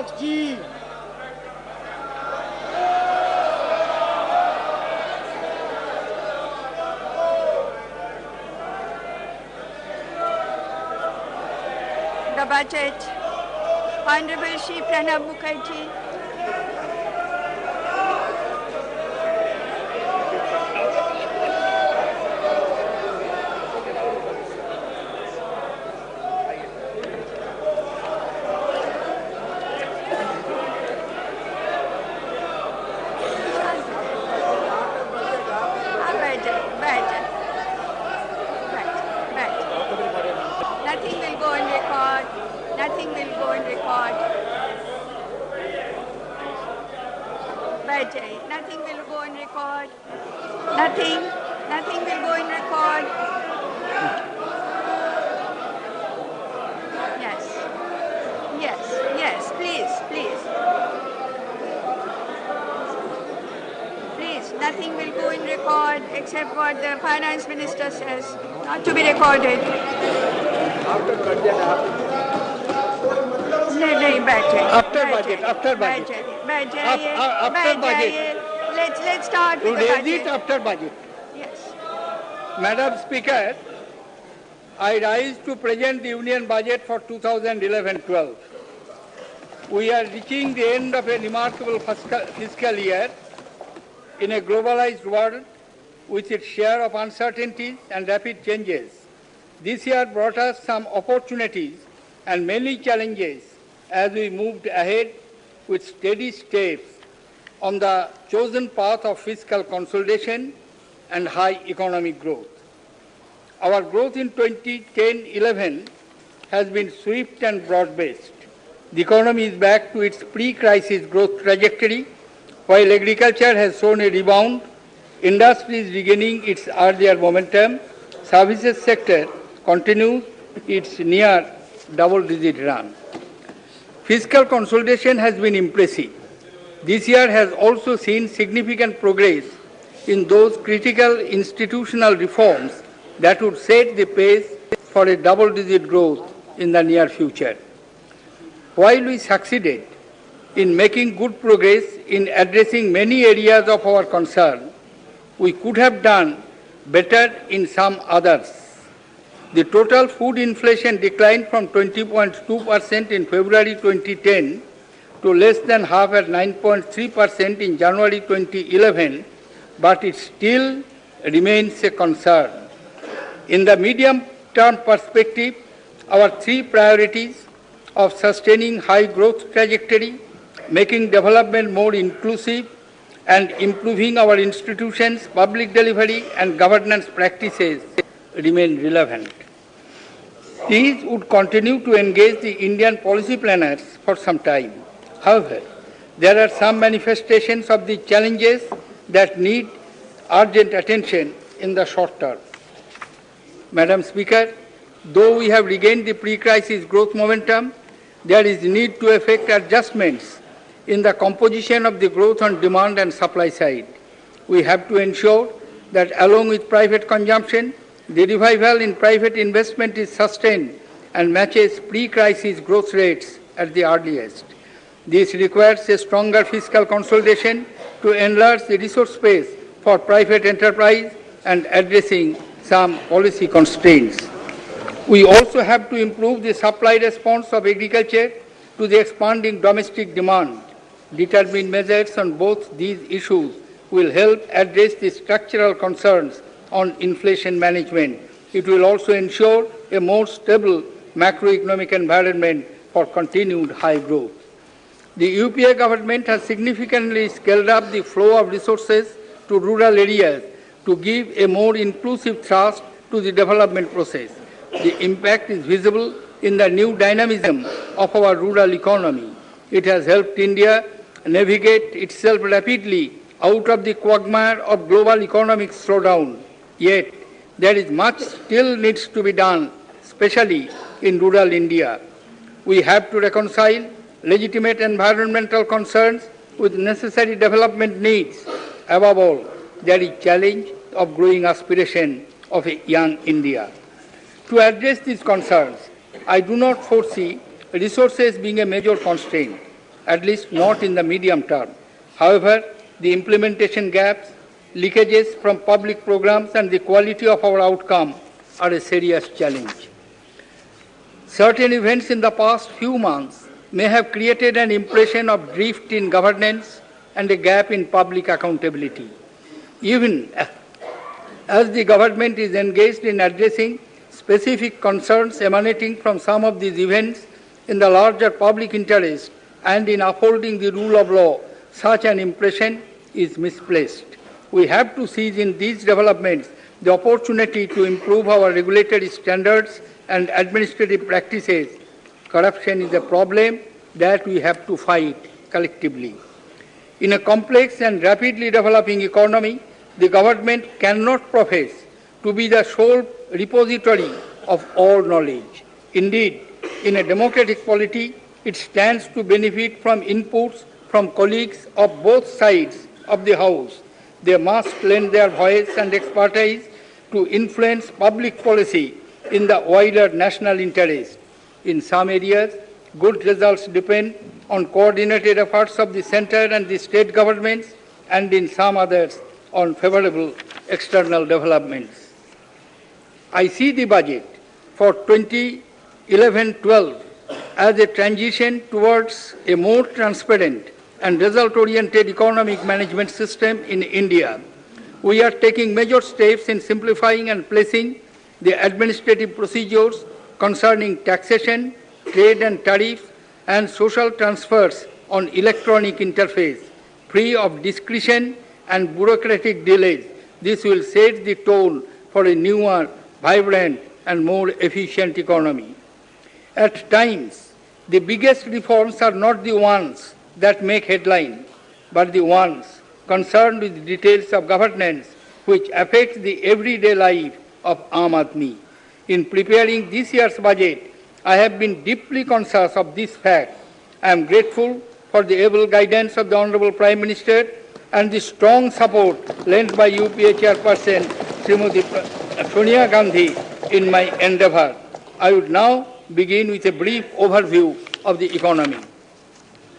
महाराज की। The budget. Honorable Shri Pranab Mukherjee. Nothing will go on record. Nothing will go on record. Bajai. Nothing will go on record. Nothing will go on record. Yes, please. Please, nothing will go in record except what the finance minister says, not to be recorded. After budget. नहीं बैठे. After budget. After budget. Let's start with the Raise budget. it after budget. Yes. Madam Speaker, I rise to present the Union Budget for 2011-12. We are reaching the end of a remarkable fiscal year in a globalized world with its share of uncertainties and rapid changes. This year brought us some opportunities and many challenges as we moved ahead with steady steps on the chosen path of fiscal consolidation and high economic growth. Our growth in 2010-11 has been swift and broad-based. The economy is back to its pre-crisis growth trajectory, while agriculture has shown a rebound, industry is regaining its earlier momentum, services sector continues its near double-digit run. Fiscal consolidation has been impressive. This year has also seen significant progress in those critical institutional reforms that would set the pace for a double-digit growth in the near future. While we succeeded in making good progress in addressing many areas of our concern, we could have done better in some others. The total food inflation declined from 20.2% in February 2010 to less than half at 9.3% in January 2011, but it still remains a concern. In the medium-term perspective, our three priorities of sustaining high growth trajectory, making development more inclusive, and improving our institutions, public delivery, and governance practices remain relevant. These would continue to engage the Indian policy planners for some time. However, there are some manifestations of the challenges that need urgent attention in the short term. Madam Speaker, though we have regained the pre-crisis growth momentum, there is need to effect adjustments in the composition of the growth on demand and supply side. We have to ensure that along with private consumption, the revival in private investment is sustained and matches pre-crisis growth rates at the earliest. This requires a stronger fiscal consolidation to enlarge the resource space for private enterprise and addressing some policy constraints. We also have to improve the supply response of agriculture to the expanding domestic demand. Determined measures on both these issues will help address the structural concerns on inflation management. It will also ensure a more stable macroeconomic environment for continued high growth. The UPA government has significantly scaled up the flow of resources to rural areas to give a more inclusive thrust to the development process. The impact is visible in the new dynamism of our rural economy. It has helped India navigate itself rapidly out of the quagmire of global economic slowdown. Yet, there is much still needs to be done, especially in rural India. We have to reconcile legitimate environmental concerns with necessary development needs. Above all, there is challenge of growing aspiration of a young India. To address these concerns, I do not foresee resources being a major constraint. at least not in the medium term. However, the implementation gaps, leakages from public programs and the quality of our outcome are a serious challenge. Certain events in the past few months may have created an impression of drift in governance and a gap in public accountability. Even as the government is engaged in addressing specific concerns emanating from some of these events in the larger public interest and in upholding the rule of law, such an impression is misplaced. We have to seize in these developments the opportunity to improve our regulatory standards and administrative practices. Corruption is a problem that we have to fight collectively. In a complex and rapidly developing economy, the government cannot profess to be the sole repository of all knowledge. Indeed, in a democratic polity, it stands to benefit from inputs from colleagues of both sides of the House. They must lend their voice and expertise to influence public policy in the wider national interest. In some areas, good results depend on coordinated efforts of the centre and the state governments, and in some others, on favourable external developments. I see the budget for 2011-12 as a transition towards a more transparent and result-oriented economic management system in India. We are taking major steps in simplifying and placing the administrative procedures concerning taxation, trade and tariffs, and social transfers on electronic interface, free of discretion and bureaucratic delays. This will set the tone for a newer, vibrant, and more efficient economy. At times, the biggest reforms are not the ones that make headlines, but the ones concerned with details of governance which affect the everyday life of Aam Aadmi. In preparing this year's budget, I have been deeply conscious of this fact. I am grateful for the able guidance of the Honourable Prime Minister and the strong support lent by UPA Chairperson Srimati Sonia Gandhi in my endeavour. I would now begin with a brief overview of the economy.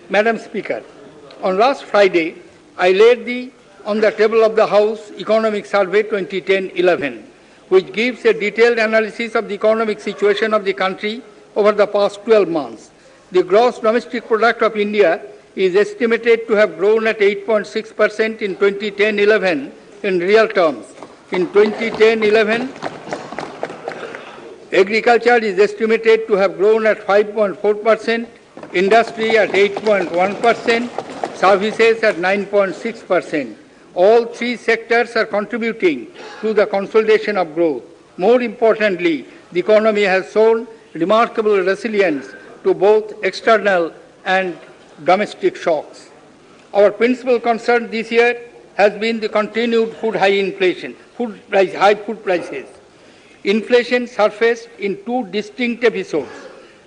Madam Speaker, on last Friday, I laid on the table of the House Economic Survey 2010-11, which gives a detailed analysis of the economic situation of the country over the past 12 months. The gross domestic product of India is estimated to have grown at 8.6% in 2010-11 in real terms. In 2010-11, agriculture is estimated to have grown at 5.4%, industry at 8.1%, services at 9.6%. All three sectors are contributing to the consolidation of growth. More importantly, the economy has shown remarkable resilience to both external and domestic shocks. Our principal concern this year has been the continued high food prices. Inflation surfaced in two distinct episodes.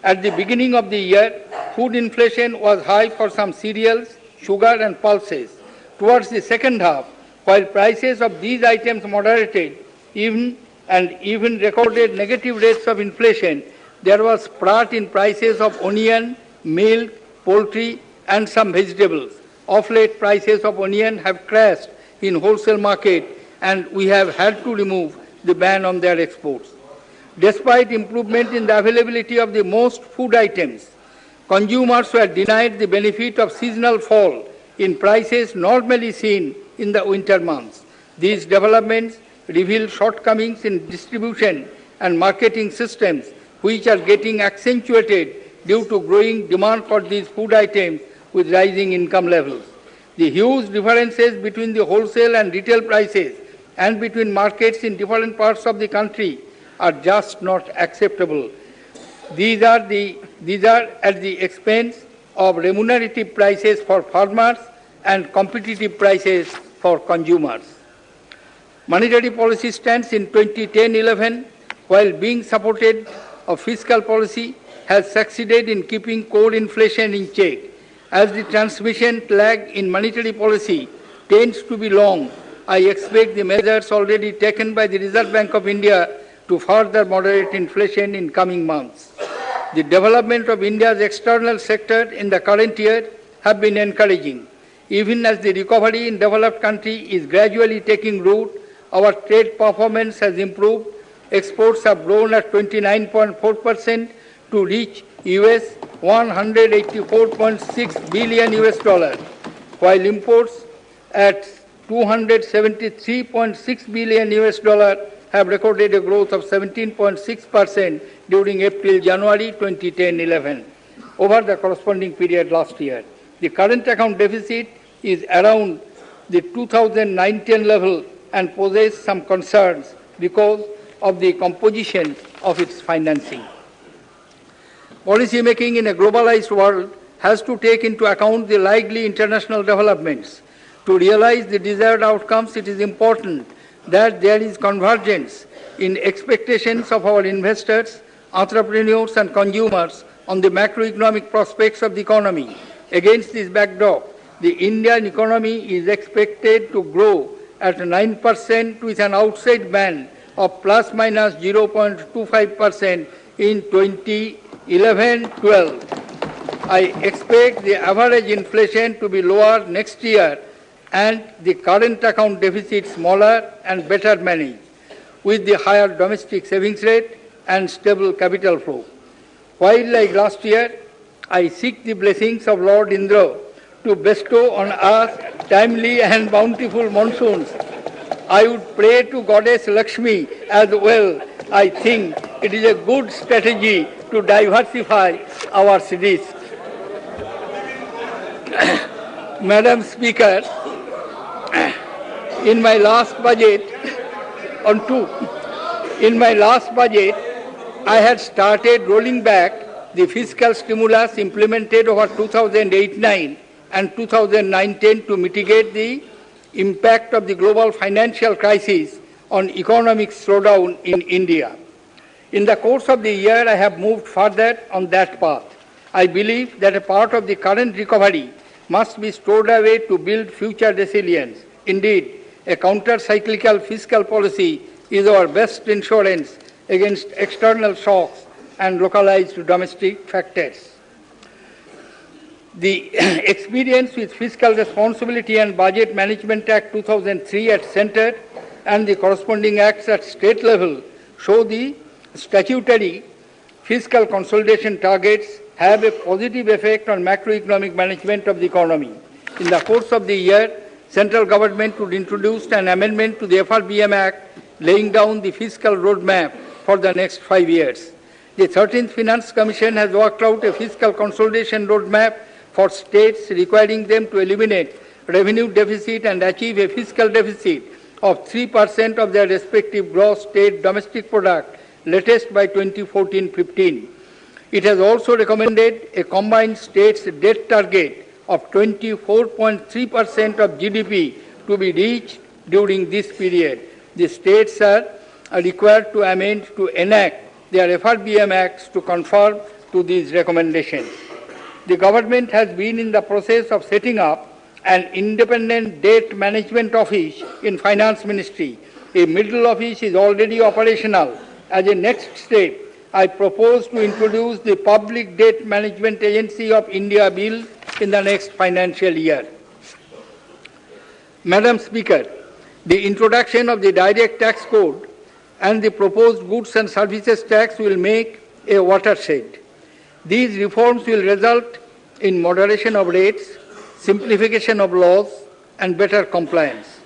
At the beginning of the year, food inflation was high for some cereals, sugar and pulses. Towards the second half, while prices of these items moderated even recorded negative rates of inflation, there was spurt in prices of onion, milk, poultry and some vegetables. Of late, prices of onion have crashed in wholesale market and we have had to remove the ban on their exports. Despite improvement in the availability of the most food items, consumers were denied the benefit of seasonal fall in prices normally seen in the winter months. These developments reveal shortcomings in distribution and marketing systems which are getting accentuated due to growing demand for these food items with rising income levels. The huge differences between the wholesale and retail prices and between markets in different parts of the country are just not acceptable. These are at the expense of remunerative prices for farmers and competitive prices for consumers. Monetary policy stance in 2010-11, while being supported of fiscal policy, has succeeded in keeping core inflation in check. As the transmission lag in monetary policy tends to be long, I expect the measures already taken by the Reserve Bank of India to further moderate inflation in coming months. The development of India's external sector in the current year have been encouraging. Even as the recovery in developed countries is gradually taking root, our trade performance has improved. Exports have grown at 29.4% to reach US 184.6 billion US dollars, while imports at 273.6 billion US dollars have recorded a growth of 17.6% during April-January 2010-11 over the corresponding period last year. The current account deficit is around the 2019 level and poses some concerns because of the composition of its financing. Policy making in a globalized world has to take into account the likely international developments. To realize the desired outcomes, it is important that there is convergence in expectations of our investors, entrepreneurs and consumers on the macroeconomic prospects of the economy. Against this backdrop, the Indian economy is expected to grow at 9% with an outside band of plus minus 0.25% in 2011-12. I expect the average inflation to be lower next year and the current account deficit smaller and better managed, with the higher domestic savings rate and stable capital flow. While, like last year, I seek the blessings of Lord Indra to bestow on us timely and bountiful monsoons, I would pray to Goddess Lakshmi as well. I think it is a good strategy to diversify our cities. Madam Speaker, in my last budget, I had started rolling back the fiscal stimulus implemented over 2008-9 and 2009-10 to mitigate the impact of the global financial crisis on economic slowdown in India. In the course of the year, I have moved further on that path. I believe that a part of the current recovery must be stored away to build future resilience. Indeed, a counter-cyclical fiscal policy is our best insurance against external shocks and localized domestic factors. The experience with Fiscal Responsibility and Budget Management Act 2003 at center and the corresponding acts at state level show the statutory fiscal consolidation targets have a positive effect on macroeconomic management of the economy. In the course of the year, central government would introduce an amendment to the FRBM Act laying down the fiscal roadmap for the next 5 years. The 13th Finance Commission has worked out a fiscal consolidation roadmap for states requiring them to eliminate revenue deficit and achieve a fiscal deficit of 3% of their respective gross state domestic product, latest by 2014-15. It has also recommended a combined states debt target of 24.3% of GDP to be reached during this period. The states are required to amend to enact their FRBM Acts to conform to these recommendations. The government has been in the process of setting up an independent debt management office in Finance Ministry. A middle office is already operational. As a next step, I propose to introduce the Public Debt Management Agency of India Bill in the next financial year. Madam Speaker, the introduction of the Direct Tax Code and the proposed Goods and Services Tax will make a watershed. These reforms will result in moderation of rates, simplification of laws, and better compliance.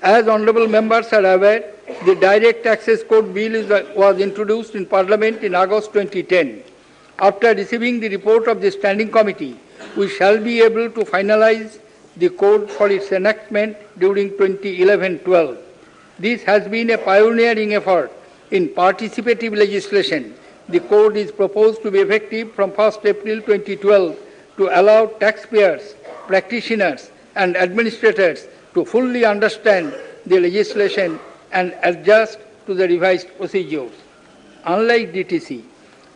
As honourable members are aware, the Direct Taxes Code Bill was introduced in Parliament in August 2010. After receiving the report of the Standing Committee, we shall be able to finalise the code for its enactment during 2011-12. This has been a pioneering effort in participative legislation. The code is proposed to be effective from 1st April 2012 to allow taxpayers, practitioners and administrators to fully understand the legislation and adjust to the revised procedures. Unlike DTC,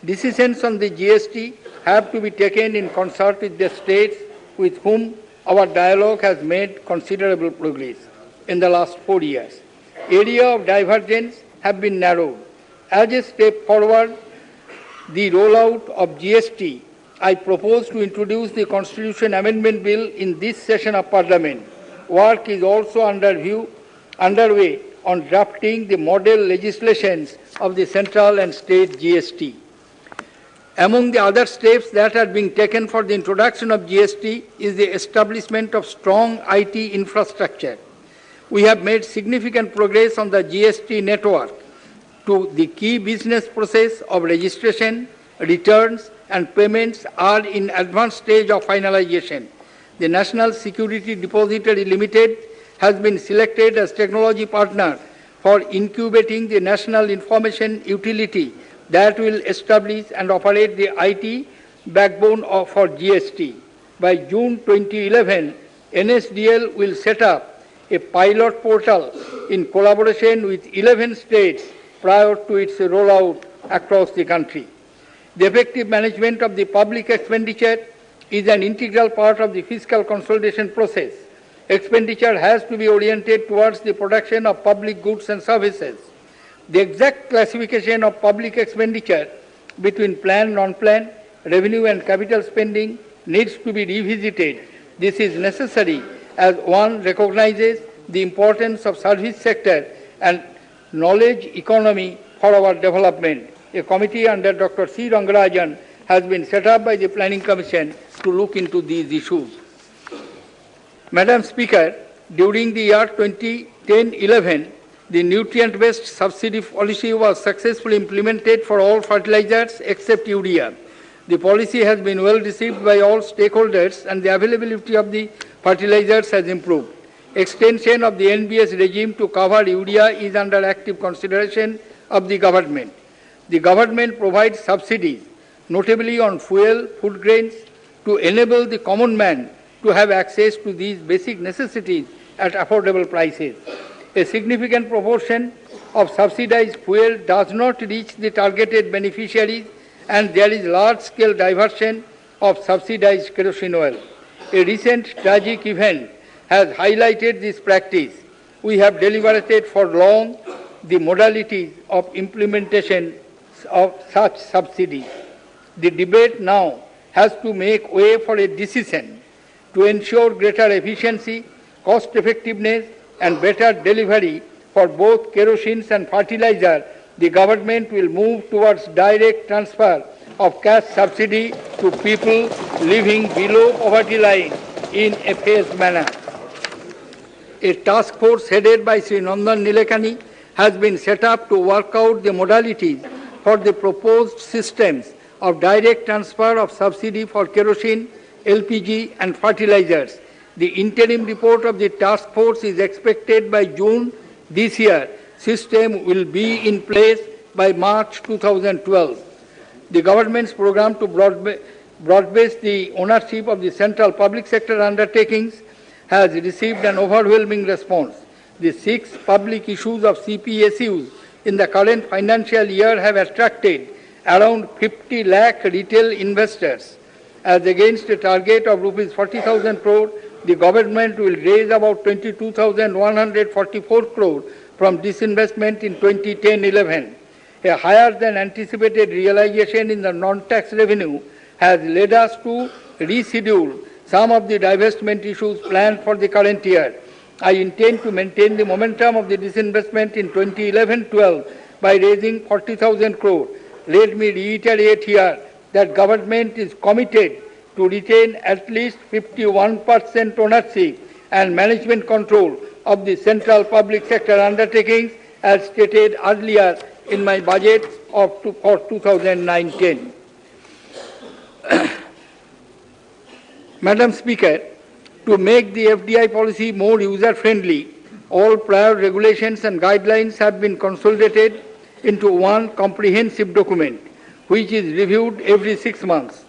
decisions on the GST have to be taken in concert with the states with whom our dialogue has made considerable progress in the last 4 years. Area of divergence have been narrowed. As a step forward, the rollout of GST I propose to introduce the Constitution Amendment Bill in this session of Parliament. Work is also underway on drafting the model legislations of the central and state GST. Among the other steps that are being taken for the introduction of GST is the establishment of strong IT infrastructure. We have made significant progress on the GST network to the key business process of registration, returns, and payments are in advanced stage of finalization. The National Security Depository Limited has been selected as technology partner for incubating the National Information Utility that will establish and operate the IT backbone for GST. By June 2011, NSDL will set up a pilot portal in collaboration with 11 states prior to its rollout across the country. The effective management of the public expenditure is an integral part of the fiscal consolidation process. Expenditure has to be oriented towards the production of public goods and services. The exact classification of public expenditure between planned, non-planned, revenue and capital spending needs to be revisited. This is necessary as one recognizes the importance of service sector and knowledge economy for our development. A committee under Dr. C. Rangarajan has been set up by the Planning Commission to look into these issues. Madam Speaker, during the year 2010-11, the nutrient-based subsidy policy was successfully implemented for all fertilizers except urea. The policy has been well received by all stakeholders and the availability of the fertilizers has improved. Extension of the NBS regime to cover urea is under active consideration of the government. The government provides subsidies, notably on fuel, food grains, to enable the common man to have access to these basic necessities at affordable prices. A significant proportion of subsidized fuel does not reach the targeted beneficiaries, and there is large-scale diversion of subsidized kerosene oil. A recent tragic event has highlighted this practice. We have deliberated for long the modalities of implementation of such subsidies. The debate now has to make way for a decision to ensure greater efficiency, cost effectiveness, and better delivery for both kerosene and fertilizer. The government will move towards direct transfer of cash subsidy to people living below poverty line in a phased manner. A task force headed by Sri Nandan Nilekani has been set up to work out the modalities for the proposed systems of direct transfer of subsidy for kerosene, LPG, and fertilizers. The interim report of the task force is expected by June this year. System will be in place by March 2012. The government's program to broad-base the ownership of the central public sector undertakings has received an overwhelming response. The 6 public issues of CPSUs in the current financial year have attracted around 50 lakh retail investors. As against a target of rupees 40,000 crore, the government will raise about 22,144 crore from disinvestment in 2010-11. A higher than anticipated realization in the non-tax revenue has led us to reschedule some of the divestment issues planned for the current year. I intend to maintain the momentum of the disinvestment in 2011-12 by raising 40,000 crore. Let me reiterate here that government is committed to retain at least 51% ownership and management control of the central public sector undertakings as stated earlier in my budget for 2019. Madam Speaker, to make the FDI policy more user-friendly, all prior regulations and guidelines have been consolidated into one comprehensive document, which is reviewed every 6 months.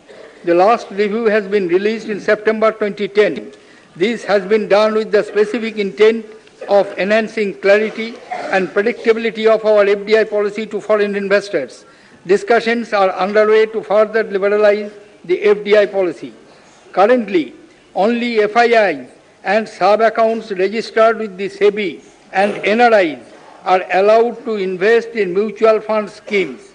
The last review has been released in September 2010. This has been done with the specific intent of enhancing clarity and predictability of our FDI policy to foreign investors. Discussions are underway to further liberalize the FDI policy. Currently, only FIIs and sub-accounts registered with the SEBI and NRIs are allowed to invest in mutual fund schemes.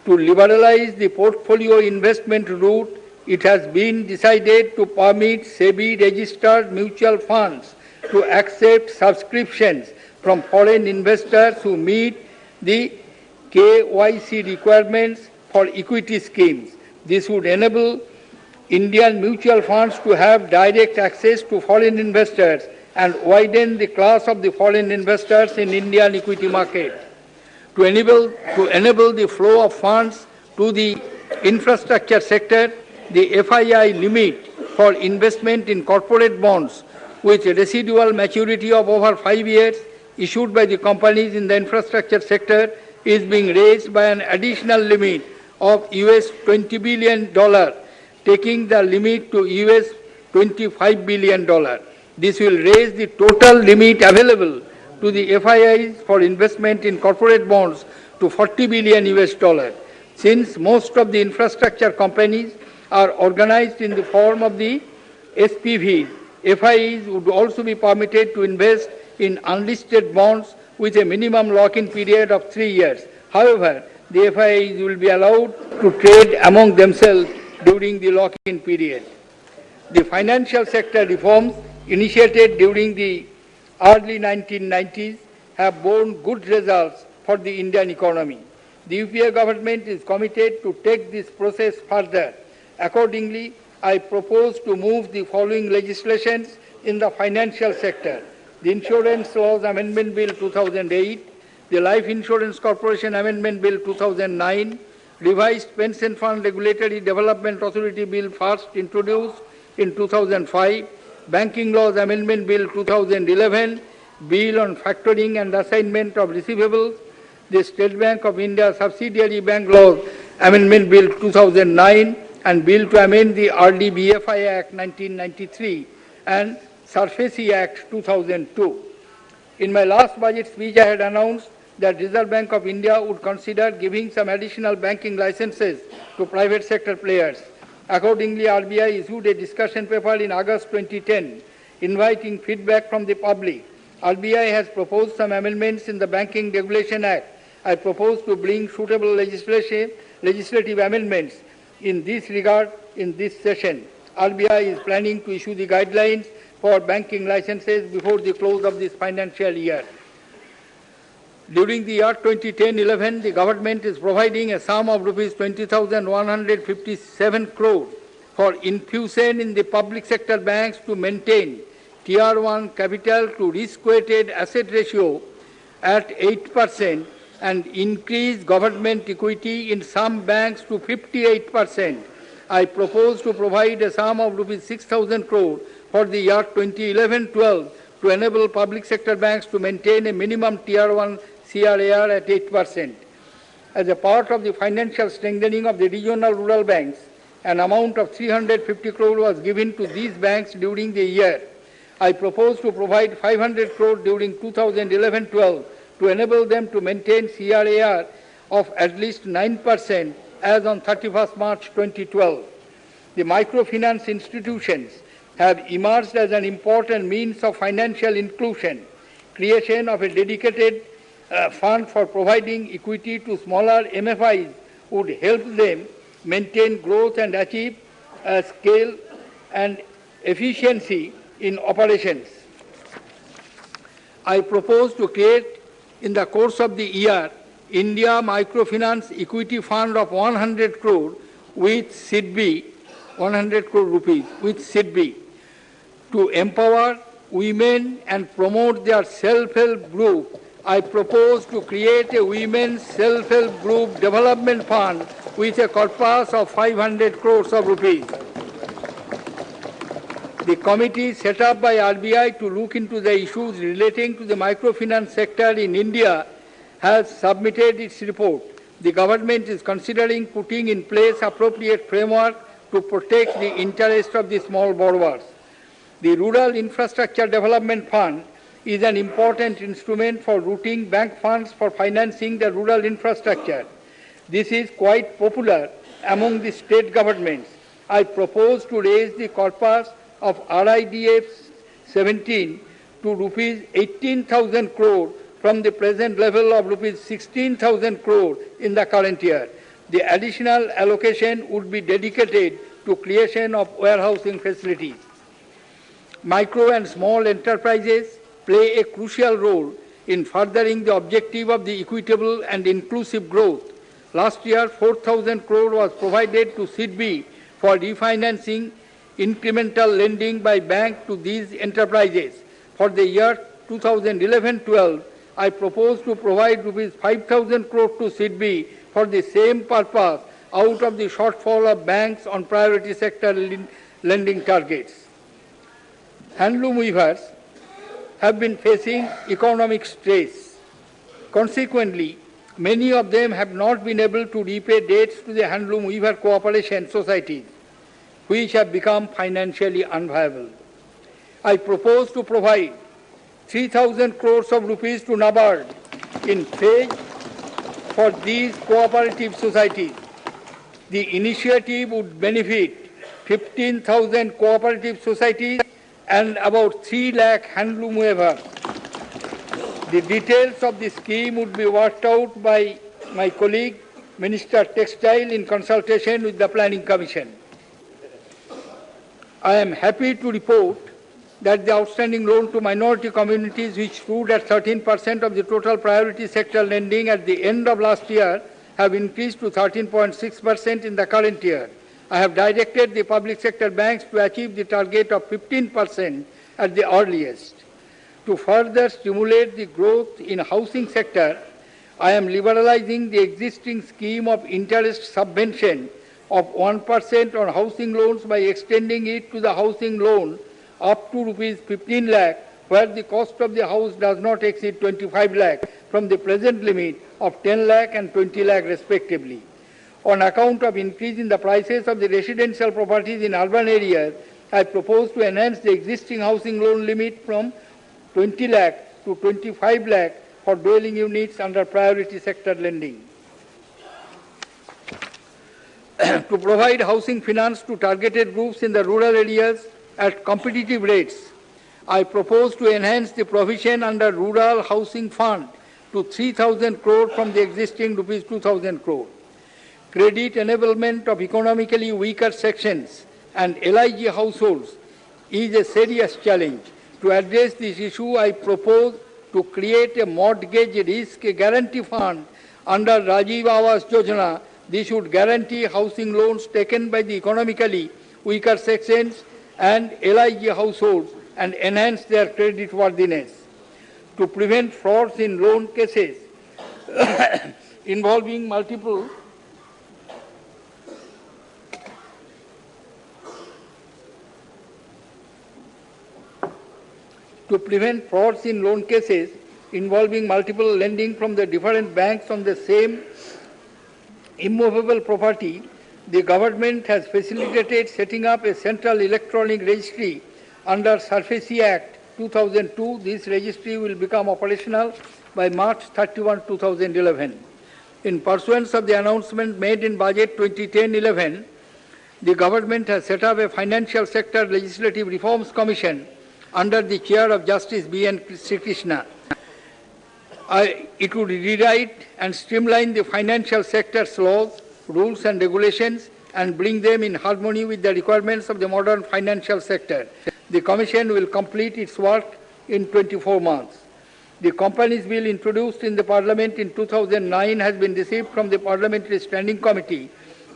To liberalize the portfolio investment route, it has been decided to permit SEBI-registered mutual funds to accept subscriptions from foreign investors who meet the KYC requirements for equity schemes. This would enable Indian mutual funds to have direct access to foreign investors and widen the class of the foreign investors in Indian equity market. To enable the flow of funds to the infrastructure sector, the FII limit for investment in corporate bonds with a residual maturity of over 5 years issued by the companies in the infrastructure sector is being raised by an additional limit of US $20 billion, taking the limit to US $25 billion. This will raise the total limit available to the FIIs for investment in corporate bonds to $40 billion US. Since most of the infrastructure companies are organized in the form of the SPVs, FIIs would also be permitted to invest in unlisted bonds with a minimum lock-in period of 3 years. However, the FIIs will be allowed to trade among themselves during the lock-in period. The financial sector reforms initiated during the early 1990s have borne good results for the Indian economy. The UPA government is committed to take this process further. Accordingly, I propose to move the following legislations in the financial sector: the Insurance Laws Amendment Bill 2008, the Life Insurance Corporation Amendment Bill 2009, Revised Pension Fund Regulatory Development Authority Bill first introduced in 2005, Banking Laws Amendment Bill 2011, Bill on Factoring and Assignment of Receivables, the State Bank of India Subsidiary Bank Laws Amendment Bill 2009, and Bill to amend the RDBFI Act 1993 and SARFAESI Act 2002. In my last budget speech, I had announced that Reserve Bank of India would consider giving some additional banking licenses to private sector players. Accordingly, RBI issued a discussion paper in August 2010, inviting feedback from the public. RBI has proposed some amendments in the Banking Regulation Act. I propose to bring suitable legislative amendments in this regard in this session. RBI is planning to issue the guidelines for banking licenses before the close of this financial year. During the year 2010-11, the government is providing a sum of Rs 20,157 crore for infusion in the public sector banks to maintain Tier 1 capital to risk-weighted asset ratio at 8% and increase government equity in some banks to 58%. I propose to provide a sum of Rs 6,000 crore for the year 2011-12 to enable public sector banks to maintain a minimum Tier 1 CRAR at 8%. As a part of the financial strengthening of the regional rural banks, an amount of 350 crore was given to these banks during the year. I propose to provide 500 crore during 2011-12 to enable them to maintain CRAR of at least 9% as on 31st March 2012. The microfinance institutions have emerged as an important means of financial inclusion. Creation of a dedicated fund for providing equity to smaller MFIs would help them maintain growth and achieve scale and efficiency in operations. I propose to create in the course of the year India Microfinance Equity Fund of 100 crore with SIDBI, 100 crore rupees with SIDBI, to empower women and promote their self-help group. I propose to create a women's self-help group development fund with a corpus of 500 crores of rupees. The committee set up by RBI to look into the issues relating to the microfinance sector in India has submitted its report. The government is considering putting in place appropriate framework to protect the interest of the small borrowers. The Rural Infrastructure Development Fund is an important instrument for routing bank funds for financing the rural infrastructure. This is quite popular among the state governments. I propose to raise the corpus of RIDF 17 to rupees 18,000 crore from the present level of rupees 16,000 crore in the current year. The additional allocation would be dedicated to creation of warehousing facilities. Micro and small enterprises play a crucial role in furthering the objective of the equitable and inclusive growth. Last year, 4,000 crore was provided to SIDBI for refinancing incremental lending by bank to these enterprises. For the year 2011-12, I propose to provide rupees 5,000 crore to SIDBI for the same purpose out of the shortfall of banks on priority sector lending targets. Handloom weavers have been facing economic stress. Consequently, many of them have not been able to repay debts to the handloom weaver cooperation societies, which have become financially unviable. I propose to provide 3,000 crores of rupees to NABARD in phase for these cooperative societies. The initiative would benefit 15,000 cooperative societies and about 3 lakh handloom weavers. The details of the scheme would be worked out by my colleague, Minister Textile, in consultation with the Planning Commission. I am happy to report that the outstanding loan to minority communities, which stood at 13% of the total priority sector lending at the end of last year, have increased to 13.6% in the current year. I have directed the public sector banks to achieve the target of 15% at the earliest. To further stimulate the growth in housing sector, I am liberalizing the existing scheme of interest subvention of 1% on housing loans by extending it to the housing loan up to rupees 15 lakh, where the cost of the house does not exceed 25 lakh from the present limit of 10 lakh and 20 lakh respectively. On account of increase in the prices of the residential properties in urban areas, I propose to enhance the existing housing loan limit from 20 lakh to 25 lakh for dwelling units under priority sector lending. To provide housing finance to targeted groups in the rural areas at competitive rates, I propose to enhance the provision under Rural Housing Fund to 3,000 crore from the existing rupees 2,000 crore. Credit enablement of economically weaker sections and LIG households is a serious challenge. To address this issue, I propose to create a mortgage risk guarantee fund under Rajiv Awas Yojana. This should guarantee housing loans taken by the economically weaker sections and LIG households and enhance their creditworthiness. To prevent frauds in loan cases involving multiple lending from the different banks on the same immovable property, the government has facilitated setting up a central electronic registry under SURFACE Act 2002. This registry will become operational by March 31, 2011. In pursuance of the announcement made in Budget 2010-11, the government has set up a Financial Sector Legislative Reforms Commission under the chair of Justice B.N. Sri Krishna. It would rewrite and streamline the financial sector's laws, rules and regulations and bring them in harmony with the requirements of the modern financial sector. The Commission will complete its work in 24 months. The Companies Bill introduced in the Parliament in 2009 has been received from the Parliamentary Standing Committee.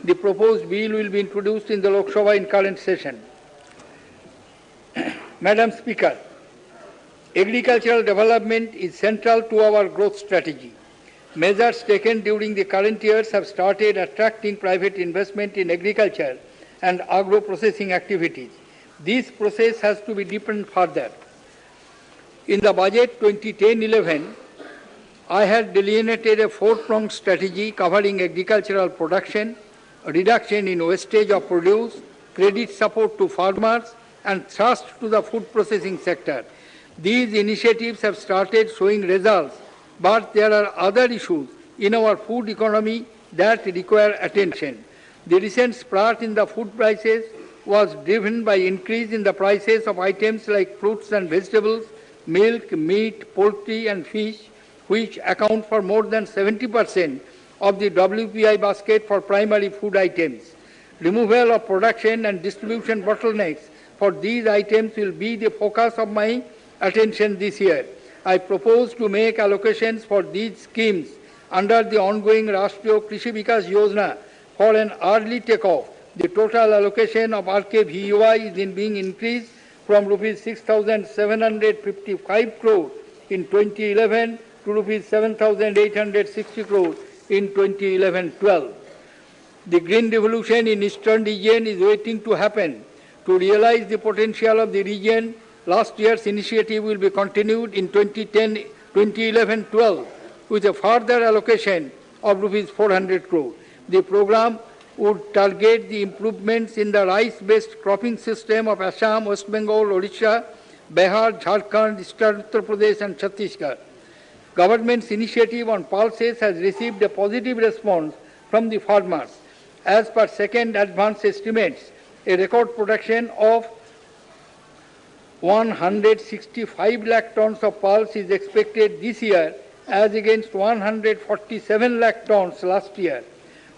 The proposed bill will be introduced in the Lok Sabha in current session. Madam Speaker, agricultural development is central to our growth strategy. Measures taken during the current years have started attracting private investment in agriculture and agro-processing activities. This process has to be deepened further. In the Budget 2010-11, I had delineated a four-pronged strategy covering agricultural production, reduction in wastage of produce, credit support to farmers, and thrust to the food processing sector. These initiatives have started showing results, but there are other issues in our food economy that require attention. The recent spurt in the food prices was driven by increase in the prices of items like fruits and vegetables, milk, meat, poultry and fish, which account for more than 70% of the WPI basket for primary food items. Removal of production and distribution bottlenecks for these items will be the focus of my attention this year. I propose to make allocations for these schemes under the ongoing Rashtriya Krishi Vikas Yojana for an early takeoff. The total allocation of RKVUI is being increased from rupees 6,755 crore in 2011 to rupees 7,860 crore in 2011-12. The green revolution in eastern region is waiting to happen. To realize the potential of the region, last year's initiative will be continued in 2011-12 with a further allocation of rupees 400 crore. The program would target the improvements in the rice-based cropping system of Assam, West Bengal, Odisha, Bihar, Jharkhand, Eastern Uttar Pradesh and Chhattisgarh. Government's initiative on pulses has received a positive response from the farmers. As per second advance estimates, a record production of 165 lakh tons of pulse is expected this year as against 147 lakh tons last year.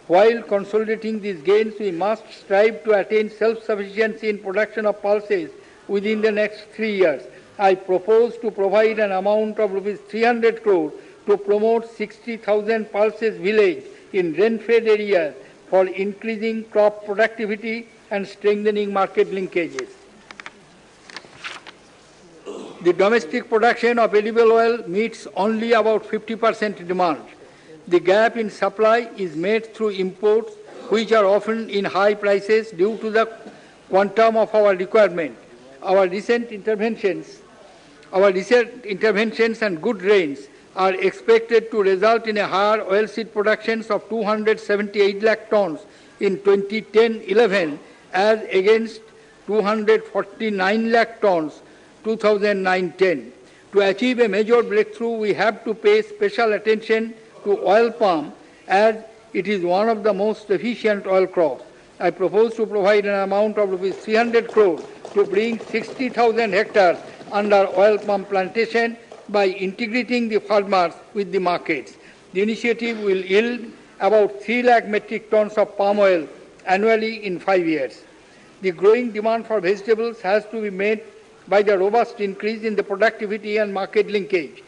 While consolidating these gains, we must strive to attain self-sufficiency in production of pulses within the next 3 years. I propose to provide an amount of rupees 300 crore to promote 60,000 pulses village in rain-fed areas for increasing crop productivity and strengthening market linkages. The domestic production of edible oil meets only about 50% demand. The gap in supply is made through imports, which are often in high prices due to the quantum of our requirement. Our recent interventions and good rains are expected to result in a higher oilseed productions of 278 lakh tons in 2010-11 as against 249 lakh tons 2009-10. To achieve a major breakthrough, we have to pay special attention to oil palm as it is one of the most efficient oil crops. I propose to provide an amount of rupees 300 crore to bring 60,000 hectares under oil palm plantation by integrating the farmers with the markets. The initiative will yield about 3 lakh metric tons of palm oil annually in 5 years. The growing demand for vegetables has to be met by the robust increase in the productivity and market linkage.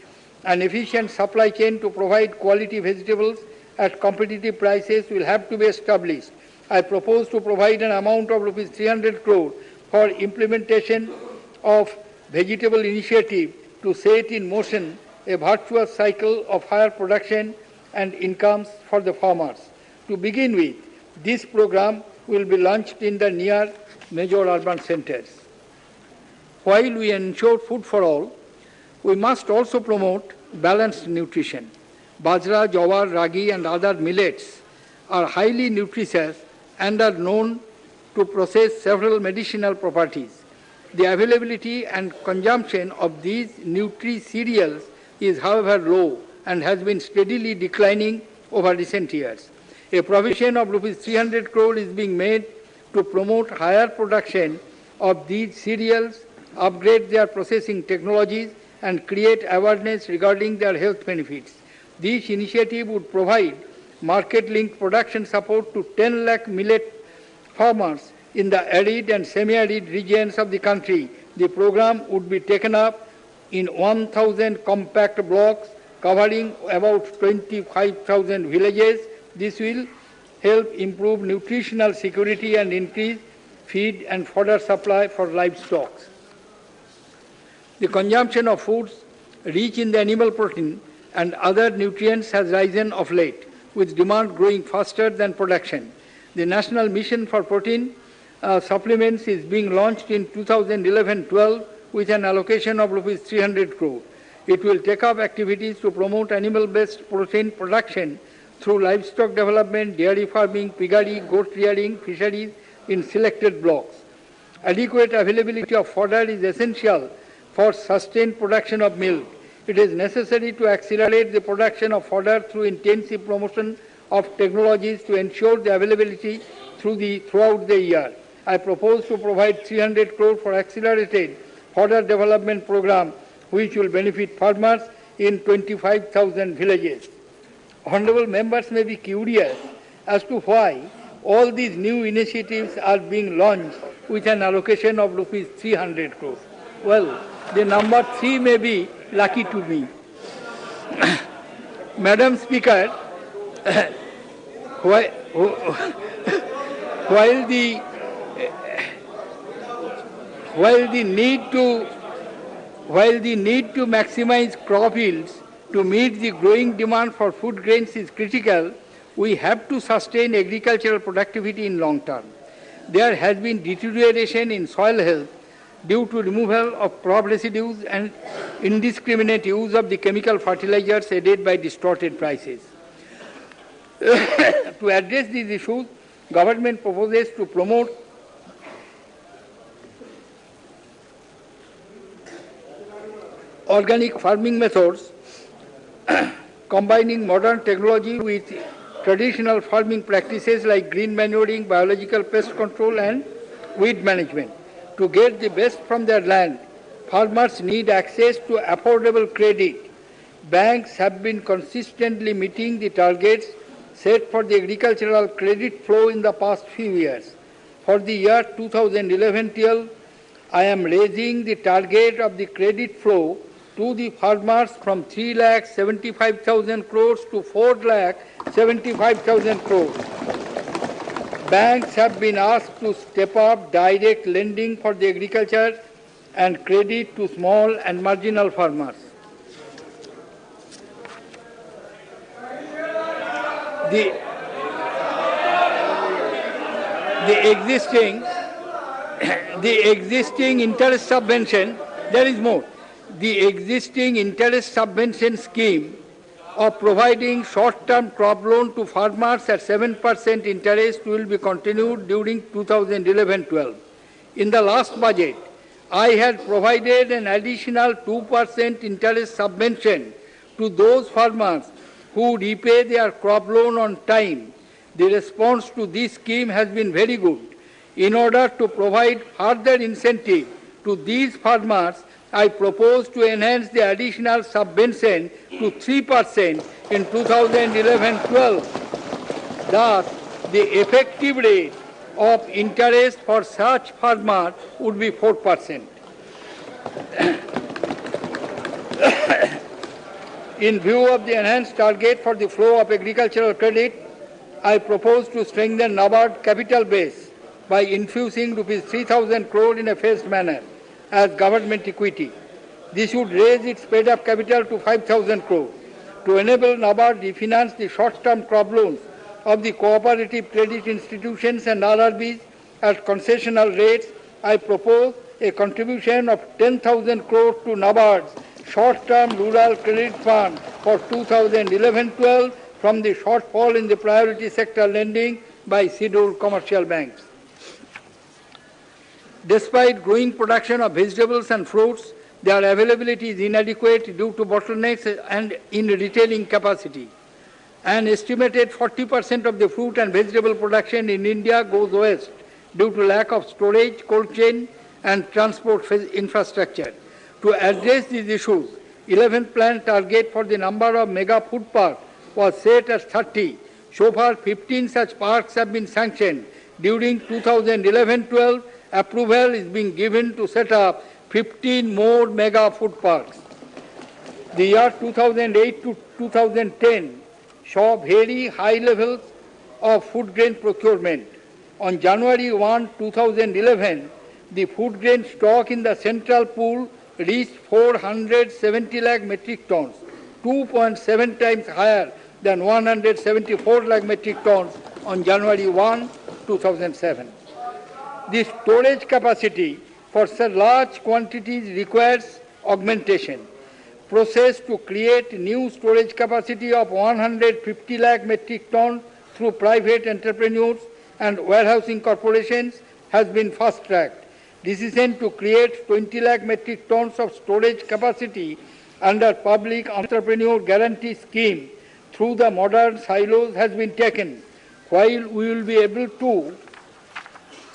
An efficient supply chain to provide quality vegetables at competitive prices will have to be established. I propose to provide an amount of rupees 300 crore for implementation of vegetable initiative to set in motion a virtuous cycle of higher production and incomes for the farmers. To begin with, this program will be launched in the near major urban centers. While we ensure food for all, we must also promote balanced nutrition. Bajra, jowar, ragi and other millets are highly nutritious and are known to possess several medicinal properties. The availability and consumption of these nutri-cereals is, however, low and has been steadily declining over recent years. A provision of rupees 300 crore is being made to promote higher production of these cereals, upgrade their processing technologies, and create awareness regarding their health benefits. This initiative would provide market-linked production support to 10 lakh millet farmers in the arid and semi-arid regions of the country. The program would be taken up in 1,000 compact blocks covering about 25,000 villages. This will help improve nutritional security and increase feed and fodder supply for livestock. The consumption of foods rich in the animal protein and other nutrients has risen of late, with demand growing faster than production. The National Mission for Protein Supplements is being launched in 2011-12 with an allocation of rupees 300 crore. It will take up activities to promote animal-based protein production through livestock development, dairy farming, piggery, goat rearing, fisheries in selected blocks. Adequate availability of fodder is essential for sustained production of milk. It is necessary to accelerate the production of fodder through intensive promotion of technologies to ensure the availability throughout the year. I propose to provide 300 crore for accelerated fodder development program, which will benefit farmers in 25,000 villages. Honorable members may be curious as to why All these new initiatives are being launched with an allocation of rupees 300 crores. Well, the number 3 may be lucky to me. Madam Speaker, while the need to maximize crop yields to meet the growing demand for food grains is critical, we have to sustain agricultural productivity in long term. There has been deterioration in soil health due to removal of crop residues and indiscriminate use of the chemical fertilizers aided by distorted prices. To address these issues, government proposes to promote organic farming methods, combining modern technology with traditional farming practices like green manuring, biological pest control, and weed management. To get the best from their land, farmers need access to affordable credit. Banks have been consistently meeting the targets set for the agricultural credit flow in the past few years. For the year 2011-12, I am raising the target of the credit flow to the farmers from 3,75,000 crores to 4,75,000 crores. Banks have been asked to step up direct lending for the agriculture and credit to small and marginal farmers. The existing interest subvention, there is more. The existing interest subvention scheme of providing short-term crop loan to farmers at 7% interest will be continued during 2011-12. In the last budget, I had provided an additional 2% interest subvention to those farmers who repay their crop loan on time. The response to this scheme has been very good. In order to provide further incentive to these farmers, I propose to enhance the additional subvention to 3% in 2011-12. Thus, the effective rate of interest for such farmers would be 4%. In view of the enhanced target for the flow of agricultural credit, I propose to strengthen NABARD capital base by infusing rupees 3,000 crore in a phased manner as government equity. This would raise its paid-up capital to 5,000 crore. To enable NABARD to refinance the short-term crop loans of the cooperative credit institutions and RRBs at concessional rates, I propose a contribution of 10,000 crore to NABARD's short-term rural credit fund for 2011-12 from the shortfall in the priority sector lending by scheduled commercial banks. Despite growing production of vegetables and fruits, their availability is inadequate due to bottlenecks and in retailing capacity. An estimated 40% of the fruit and vegetable production in India goes west due to lack of storage, cold chain, and transport infrastructure. To address these issues, 11th plan target for the number of mega food parks was set at 30. So far, 15 such parks have been sanctioned. During 2011-12, approval is being given to set up 15 more mega food parks. The year 2008 to 2010 saw very high levels of food grain procurement. On January 1, 2011, the food grain stock in the central pool reached 470 lakh metric tons, 2.7 times higher than 174 lakh metric tons on January 1, 2007. The storage capacity for such large quantities requires augmentation. Process to create new storage capacity of 150 lakh metric tons through private entrepreneurs and warehousing corporations has been fast-tracked. Decision to create 20 lakh metric tons of storage capacity under public entrepreneur guarantee scheme through the modern silos has been taken. While we will be able to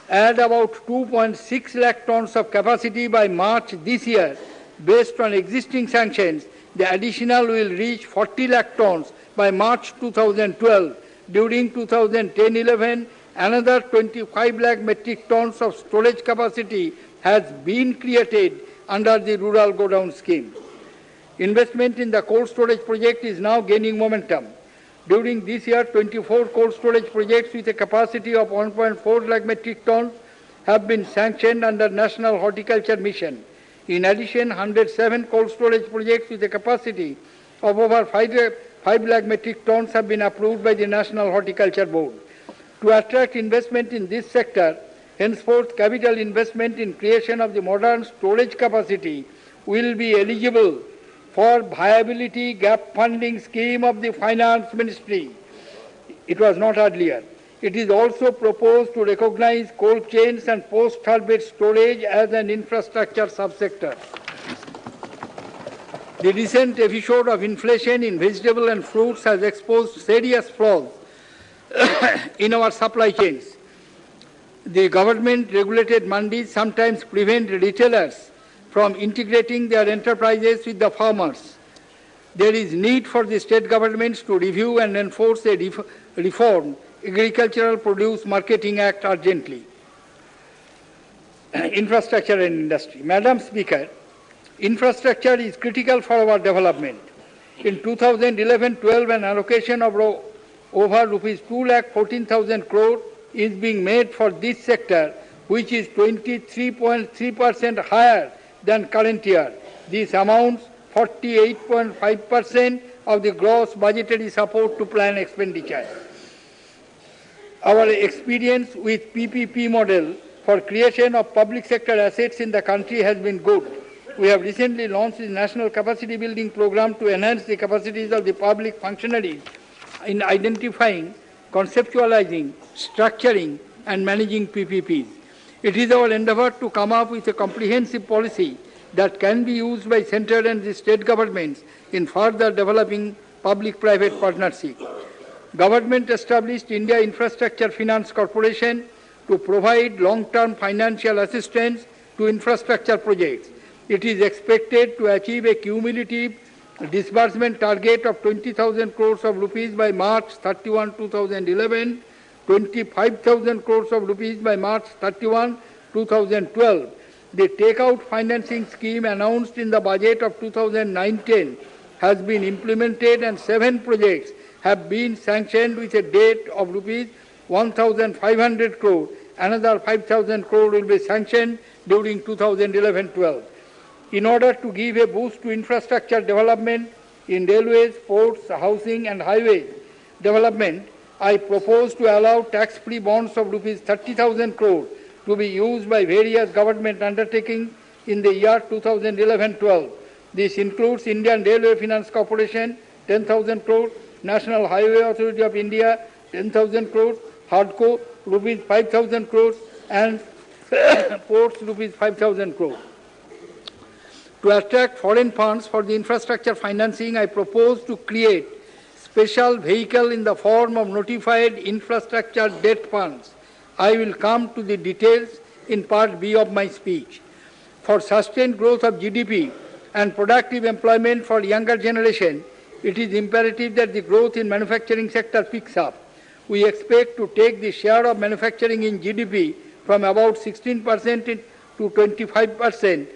add about 2.6 lakh tons of capacity by March this year, based on existing sanctions, the additional will reach 40 lakh tons by March 2012. During 2010-11 Another 25 lakh metric tons of storage capacity has been created under the Rural Godown Scheme. Investment in the cold storage project is now gaining momentum. During this year, 24 cold storage projects with a capacity of 1.4 lakh metric tons have been sanctioned under National Horticulture Mission. In addition, 107 cold storage projects with a capacity of over 5 lakh metric tons have been approved by the National Horticulture Board. To attract investment in this sector, henceforth capital investment in creation of the modern storage capacity will be eligible for Viability Gap Funding Scheme of the Finance Ministry. It was not earlier. It is also proposed to recognize cold chains and post-harvest storage as an infrastructure subsector. The recent episode of inflation in vegetables and fruits has exposed serious flaws in our supply chains. The government-regulated mandis sometimes prevent retailers from integrating their enterprises with the farmers. There is need for the state governments to review and enforce a reformed Agricultural Produce Marketing Act urgently. Infrastructure and industry. Madam Speaker, infrastructure is critical for our development. In 2011-12, an allocation of over rupees 2,14,000 crore is being made for this sector, which is 23.3% higher than current year. This amounts 48.5% of the gross budgetary support to plan expenditure. Our experience with PPP model for creation of public sector assets in the country has been good. We have recently launched the National Capacity Building Program to enhance the capacities of the public functionaries in identifying, conceptualizing, structuring, and managing PPPs. It is our endeavor to come up with a comprehensive policy that can be used by central and the state governments in further developing public-private partnership. Government established India Infrastructure Finance Corporation to provide long-term financial assistance to infrastructure projects. It is expected to achieve a cumulative disbursement target of 20,000 crores of rupees by March 31, 2011, 25,000 crores of rupees by March 31, 2012. The takeout financing scheme announced in the budget of 2019 has been implemented and 7 projects have been sanctioned with a date of rupees 1,500 crore. Another 5,000 crore will be sanctioned during 2011-12. In order to give a boost to infrastructure development in railways, ports, housing and highways development, I propose to allow tax-free bonds of rupees 30,000 crore to be used by various government undertakings in the year 2011-12. This includes Indian Railway Finance Corporation, 10,000 crore, National Highway Authority of India, 10,000 crores, HUDCO, rupees 5,000 crores, and ports, rupees 5,000 crores. To attract foreign funds for the infrastructure financing, I propose to create special vehicle in the form of notified infrastructure debt funds. I will come to the details in part B of my speech. For sustained growth of GDP and productive employment for younger generation, it is imperative that the growth in manufacturing sector picks up. We expect to take the share of manufacturing in GDP from about 16% to 25%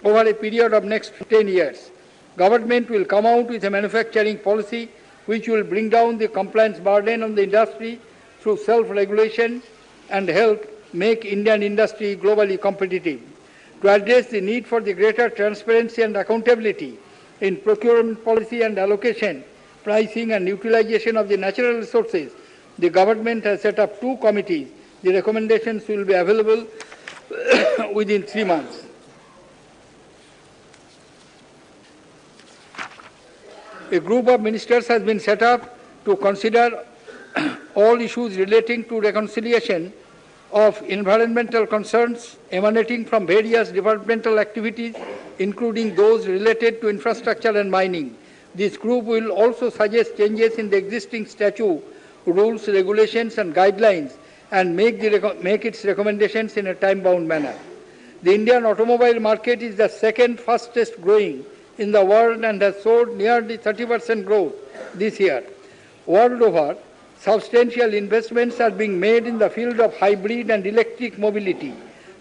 over a period of next 10 years. Government will come out with a manufacturing policy which will bring down the compliance burden on the industry through self-regulation and help make Indian industry globally competitive. To address the need for the greater transparency and accountability in procurement policy and allocation, pricing and utilization of the natural resources, the government has set up 2 committees. The recommendations will be available within 3 months. A group of ministers has been set up to consider all issues relating to reconciliation of environmental concerns emanating from various developmental activities, including those related to infrastructure and mining. This group will also suggest changes in the existing statute, rules, regulations and guidelines and make its recommendations in a time-bound manner. The Indian automobile market is the second fastest growing in the world and has showed nearly 30% growth this year. World over, Substantial investments are being made in the field of hybrid and electric mobility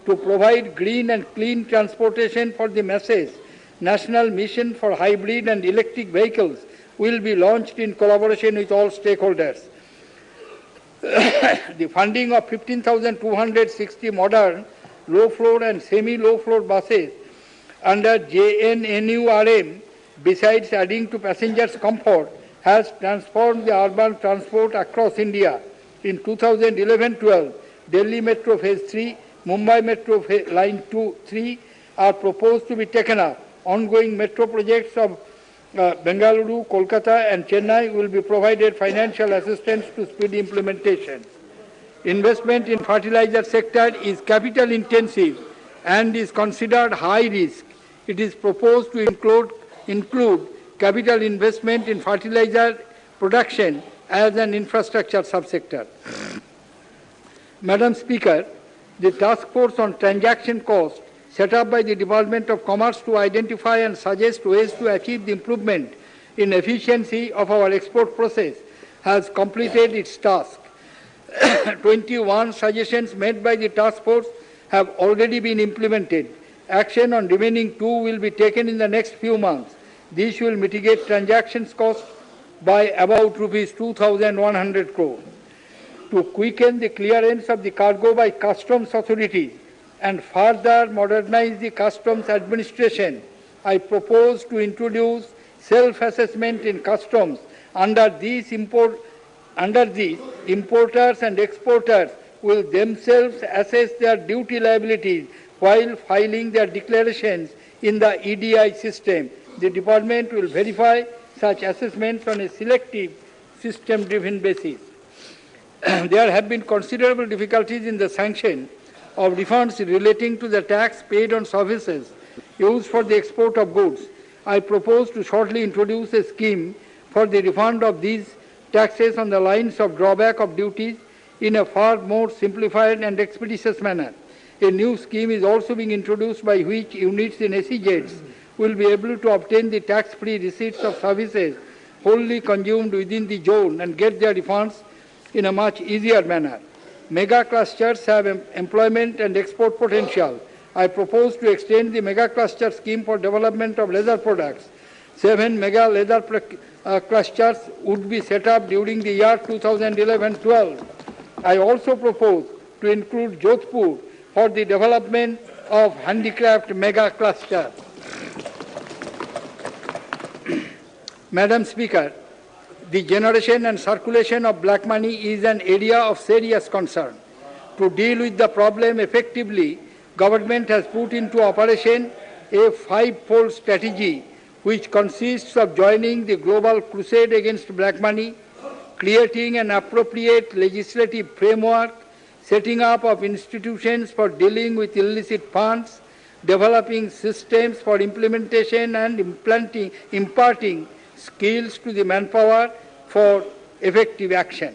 to provide green and clean transportation for the masses. National mission for hybrid and electric vehicles will be launched in collaboration with all stakeholders. The funding of 15,260 modern low-floor and semi-low-floor buses under JNNURM, besides adding to passengers' comfort, has transformed the urban transport across India. In 2011-12, Delhi Metro Phase 3, Mumbai Metro Line 2-3 are proposed to be taken up. Ongoing metro projects of Bengaluru, Kolkata and Chennai will be provided financial assistance to speed implementation. Investment in fertilizer sector is capital intensive and is considered high risk. It is proposed to include capital investment in fertilizer production as an infrastructure subsector. Madam Speaker, the Task Force on Transaction Cost set up by the Department of Commerce to identify and suggest ways to achieve the improvement in efficiency of our export process has completed its task. 21 suggestions made by the task force have already been implemented. Action on remaining 2 will be taken in the next few months. This will mitigate transactions cost by about rupees 2,100 crore. To quicken the clearance of the cargo by customs authorities and further modernize the customs administration, I propose to introduce self-assessment in customs. Under these, importers and exporters will themselves assess their duty liabilities while filing their declarations in the EDI system. The department will verify such assessments on a selective, system-driven basis. There have been considerable difficulties in the sanction of refunds relating to the tax paid on services used for the export of goods. I propose to shortly introduce a scheme for the refund of these taxes on the lines of drawback of duties in a far more simplified and expeditious manner. A new scheme is also being introduced by which units in SEZs will be able to obtain the tax-free receipts of services wholly consumed within the zone and get their refunds in a much easier manner. Mega clusters have employment and export potential. I propose to extend the mega cluster scheme for development of leather products. 7 mega leather clusters would be set up during the year 2011-12. I also propose to include Jodhpur for the development of handicraft mega cluster. Madam Speaker, the generation and circulation of black money is an area of serious concern. To deal with the problem effectively, government has put into operation a 5-fold strategy which consists of joining the global crusade against black money, creating an appropriate legislative framework, setting up of institutions for dealing with illicit funds, developing systems for implementation and imparting skills to the manpower for effective action.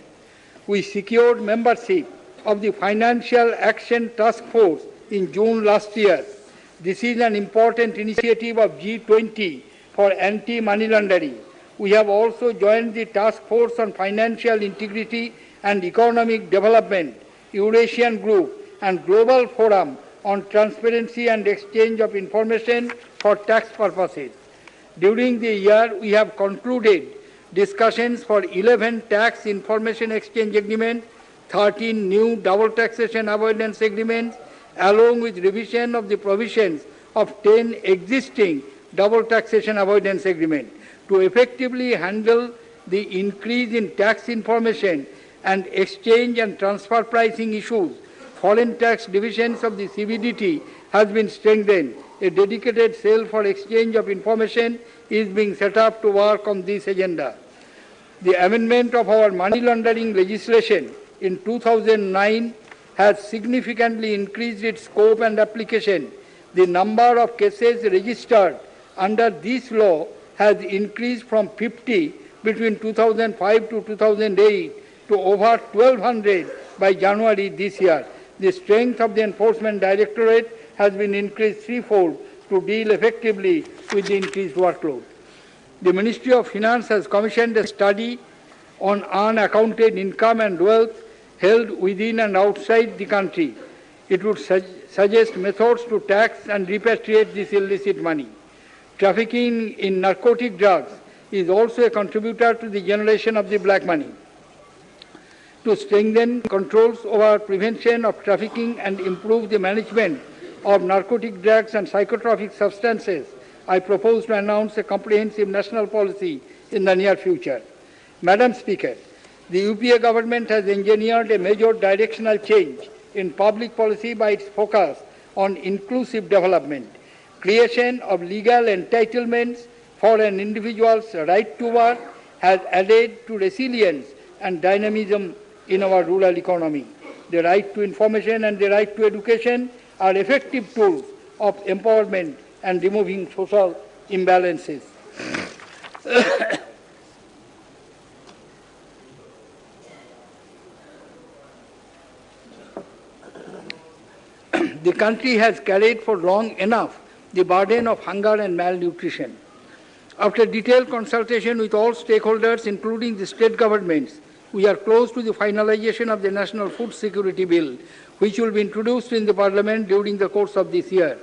We secured membership of the Financial Action Task Force in June last year. This is an important initiative of G20 for anti-money laundering. We have also joined the Task Force on Financial Integrity and Economic Development, Eurasian Group, and Global Forum on Transparency and Exchange of Information for Tax Purposes. During the year, we have concluded discussions for 11 tax information exchange agreements, 13 new double taxation avoidance agreements, along with revision of the provisions of 10 existing double taxation avoidance agreements. To effectively handle the increase in tax information and exchange and transfer pricing issues, foreign tax divisions of the CBDT has been strengthened. A dedicated cell for exchange of information is being set up to work on this agenda. The amendment of our money laundering legislation in 2009 has significantly increased its scope and application. The number of cases registered under this law has increased from 50 between 2005 to 2008 to over 1,200 by January this year. The strength of the Enforcement Directorate has been increased threefold to deal effectively with the increased workload. The Ministry of Finance has commissioned a study on unaccounted income and wealth held within and outside the country. It would suggest methods to tax and repatriate this illicit money. Trafficking in narcotic drugs is also a contributor to the generation of the black money. To strengthen controls over prevention of trafficking and improve the management of narcotic drugs and psychotropic substances, I propose to announce a comprehensive national policy in the near future. Madam Speaker, the UPA government has engineered a major directional change in public policy by its focus on inclusive development. Creation of legal entitlements for an individual's right to work has added to resilience and dynamism in our rural economy. The right to information and the right to education are effective tools of empowerment and removing social imbalances. The country has carried for long enough the burden of hunger and malnutrition. After detailed consultation with all stakeholders, including the state governments, we are close to the finalization of the National Food Security Bill, which will be introduced in the Parliament during the course of this year.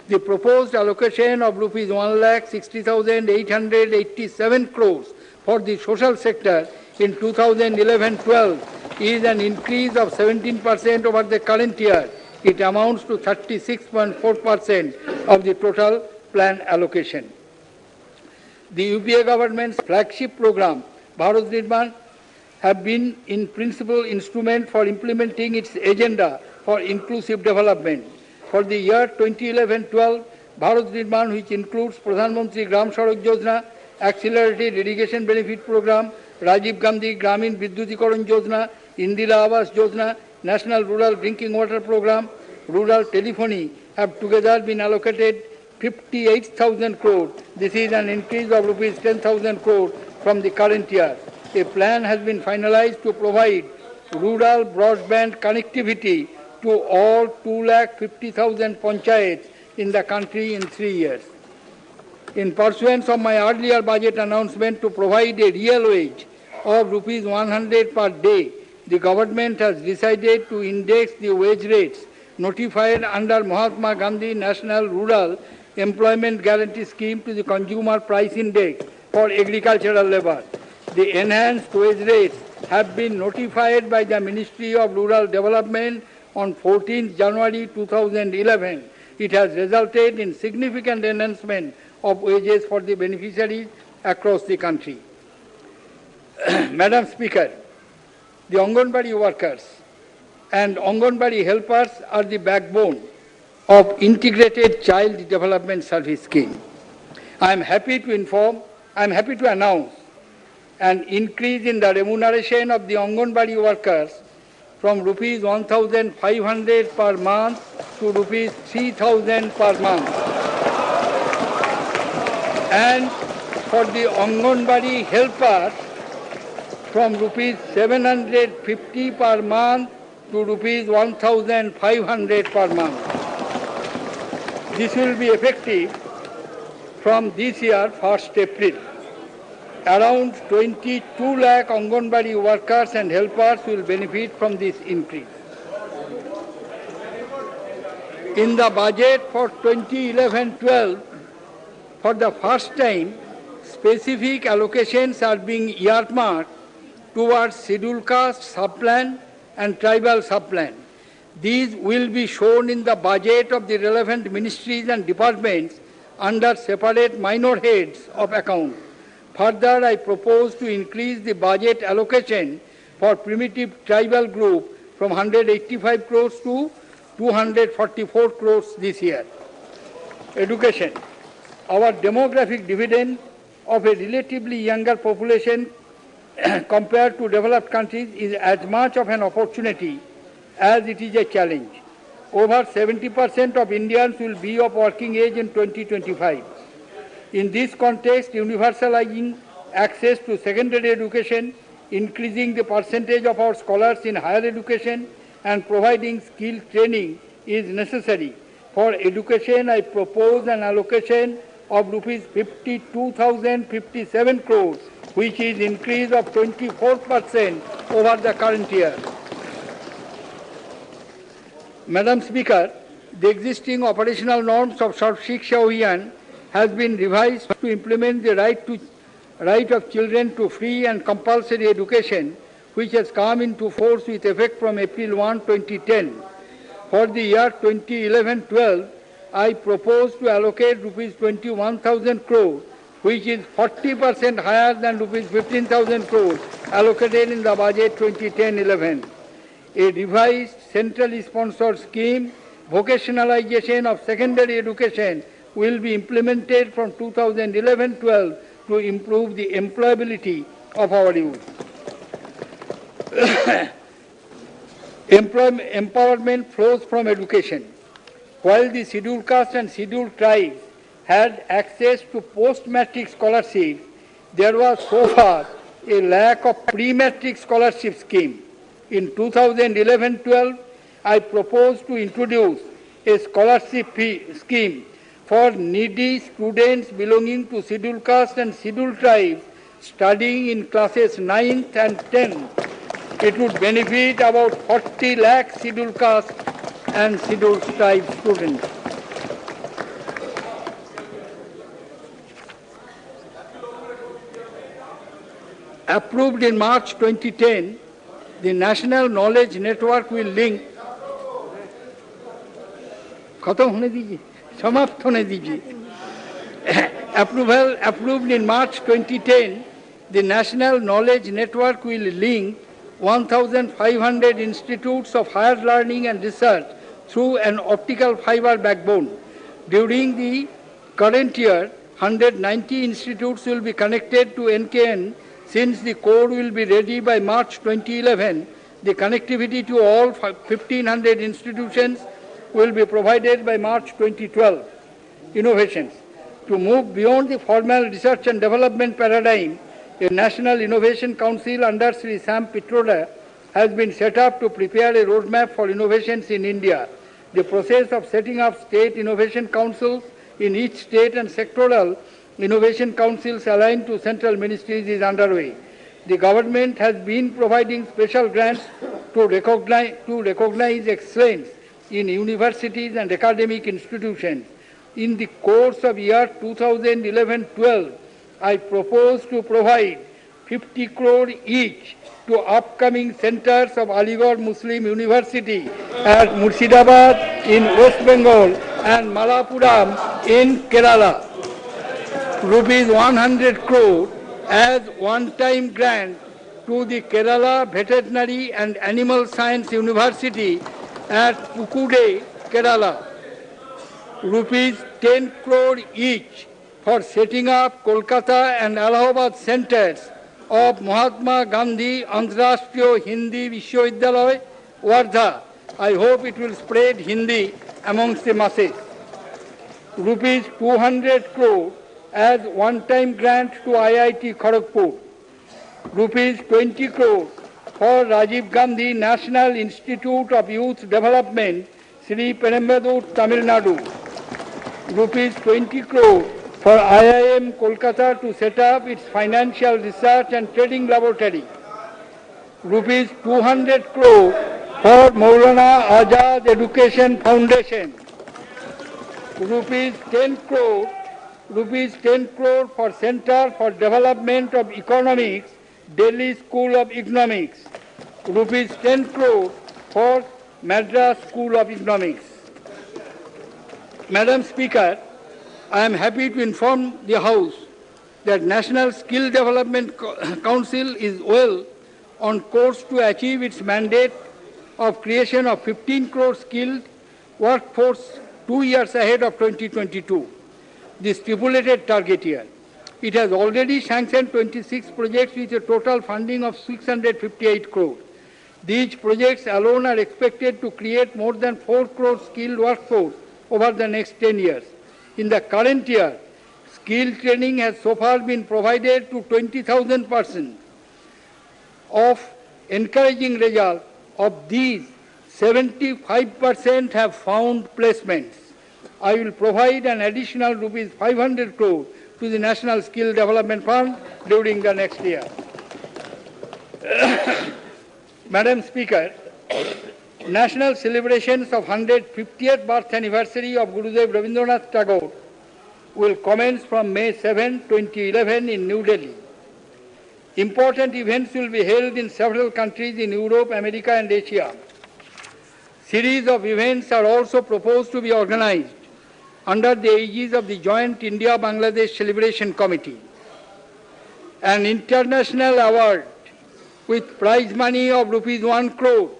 The proposed allocation of Rs 1,60,887 crores for the social sector in 2011-12 is an increase of 17% over the current year. It amounts to 36.4% of the total plan allocation. The UPA government's flagship program, Bharat Nirman, have been in principle instrument for implementing its agenda for inclusive development. For the year 2011-12, Bharat Nirman, which includes Pradhan Mantri Gram Sadak Yojana, Accelerated Irrigation Benefit Program, Rajiv Gandhi Gramin Vidyutikaran Yojana, Indira Awas Yojana, National Rural Drinking Water Program, Rural Telephony have together been allocated 58,000 crore. This is an increase of Rs 10,000 crore from the current year. A plan has been finalized to provide rural broadband connectivity to all 250,000 panchayats in the country in 3 years. In pursuance of my earlier budget announcement to provide a real wage of Rs 100 per day, the government has decided to index the wage rates notified under Mahatma Gandhi National Rural Employment Guarantee Scheme to the Consumer Price Index for agricultural labor. The enhanced wage rates have been notified by the Ministry of Rural Development on 14 January 2011. It has resulted in significant enhancement of wages for the beneficiaries across the country. Madam Speaker, the Anganwadi workers and Anganwadi helpers are the backbone of Integrated Child Development Service Scheme. I am happy to announce an increase in the remuneration of the Anganwadi workers from Rs 1,500 per month to Rs 3,000 per month. And for the Anganwadi helpers, from Rs 750 per month to Rs 1,500 per month. This will be effective from this year, 1st April. Around 22 lakh Anganwadi workers and helpers will benefit from this increase. In the budget for 2011-12, for the first time, specific allocations are being earmarked towards scheduled caste subplan and tribal subplan. These will be shown in the budget of the relevant ministries and departments under separate minor heads of account. Further, I propose to increase the budget allocation for primitive tribal group from 185 crores to 244 crores this year. Education. Our demographic dividend of a relatively younger population compared to developed countries is as much of an opportunity as it is a challenge. Over 70% of Indians will be of working age in 2025. In this context, universalizing access to secondary education, increasing the percentage of our scholars in higher education, and providing skill training is necessary. For education, I propose an allocation of Rs 52,057 crores which is increase of 24% over the current year. Madam Speaker, the existing operational norms of Sarv Shiksha Abhiyan has been revised to implement the right of children to free and compulsory education, which has come into force with effect from April 1, 2010. For the year 2011-12, I propose to allocate rupees 21,000 crore, which is 40% higher than rupees 15,000 crore allocated in the budget 2010-11. A revised centrally sponsored scheme, vocationalization of secondary education, will be implemented from 2011-12 to improve the employability of our youth. Empowerment flows from education. While the scheduled caste and scheduled tribes had access to post-matric scholarships, there was so far a lack of pre-matric scholarship scheme. In 2011-12, I propose to introduce a scholarship scheme for needy students belonging to scheduled caste and scheduled tribes studying in classes 9th and 10th. It would benefit about 40 lakh scheduled caste and scheduled tribe students. Approved in March 2010, the National Knowledge Network will link approved in March 2010, the National Knowledge Network will link 1,500 institutes of higher learning and research through an optical fiber backbone. During the current year, 190 institutes will be connected to NKN. Since the code will be ready by March 2011, the connectivity to all 1,500 institutions will be provided by March 2012. Innovations. To move beyond the formal research and development paradigm, a National Innovation Council under Sri Sam Pitroda has been set up to prepare a roadmap for innovations in India. The process of setting up state innovation councils in each state and sectoral innovation councils aligned to central ministries is underway. The government has been providing special grants to recognize excellence in universities and academic institutions. In the course of year 2011-12, I propose to provide 50 crore each to upcoming centers of Aligarh Muslim University at Murshidabad in West Bengal and Malappuram in Kerala. Rupees 100 crore as one-time grant to the Kerala Veterinary and Animal Science University at Pukude, Kerala. Rupees 10 crore each for setting up Kolkata and Allahabad centers of Mahatma Gandhi Antarashtriya Hindi Vishwavidyalaya, Wardha. I hope it will spread Hindi amongst the masses. Rupees 200 crore as one-time grant to IIT Kharagpur. Rupees 20 crore for Rajiv Gandhi National Institute of Youth Development, Sri Perembadur, Tamil Nadu. Rupees 20 crore for IIM Kolkata to set up its financial research and trading laboratory. Rupees 200 crore for Maulana Azad Education Foundation. Rupees 10 crore for Center for Development of Economics, Delhi School of Economics. Rupees 10 crore for Madras School of Economics. Madam Speaker, I am happy to inform the House that National Skill Development Council is well on course to achieve its mandate of creation of 15 crore skilled workforce 2 years ahead of 2022, the stipulated target year. It has already sanctioned 26 projects with a total funding of 658 crore. These projects alone are expected to create more than 4 crore skilled workforce over the next 10 years. In the current year, skill training has so far been provided to 20,000 persons. Of encouraging result, of these, 75% have found placements. I will provide an additional rupees 500 crore to the National Skill Development Fund during the next year. Madam Speaker, national celebrations of 150th birth anniversary of Gurudev Rabindranath Tagore will commence from May 7, 2011 in New Delhi. Important events will be held in several countries in Europe, America and Asia. Series of events are also proposed to be organized under the aegis of the Joint India-Bangladesh Celebration Committee. An international award with prize money of ₹1 crore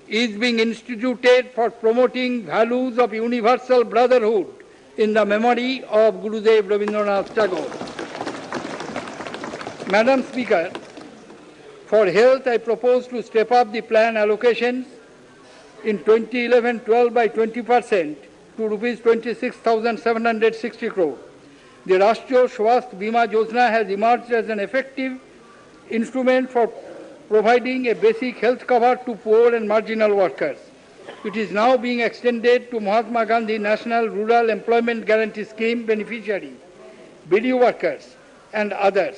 is being instituted for promoting values of universal brotherhood in the memory of Gurudev Rabindranath Tagore. Madam Speaker, for health I propose to step up the plan allocations in 2011-12 by 20% to rupees 26,760 crore. The Rashtriya Swasthya Bima Yojana has emerged as an effective instrument for providing a basic health cover to poor and marginal workers. It is now being extended to Mahatma Gandhi National Rural Employment Guarantee Scheme beneficiaries, BDO workers and others.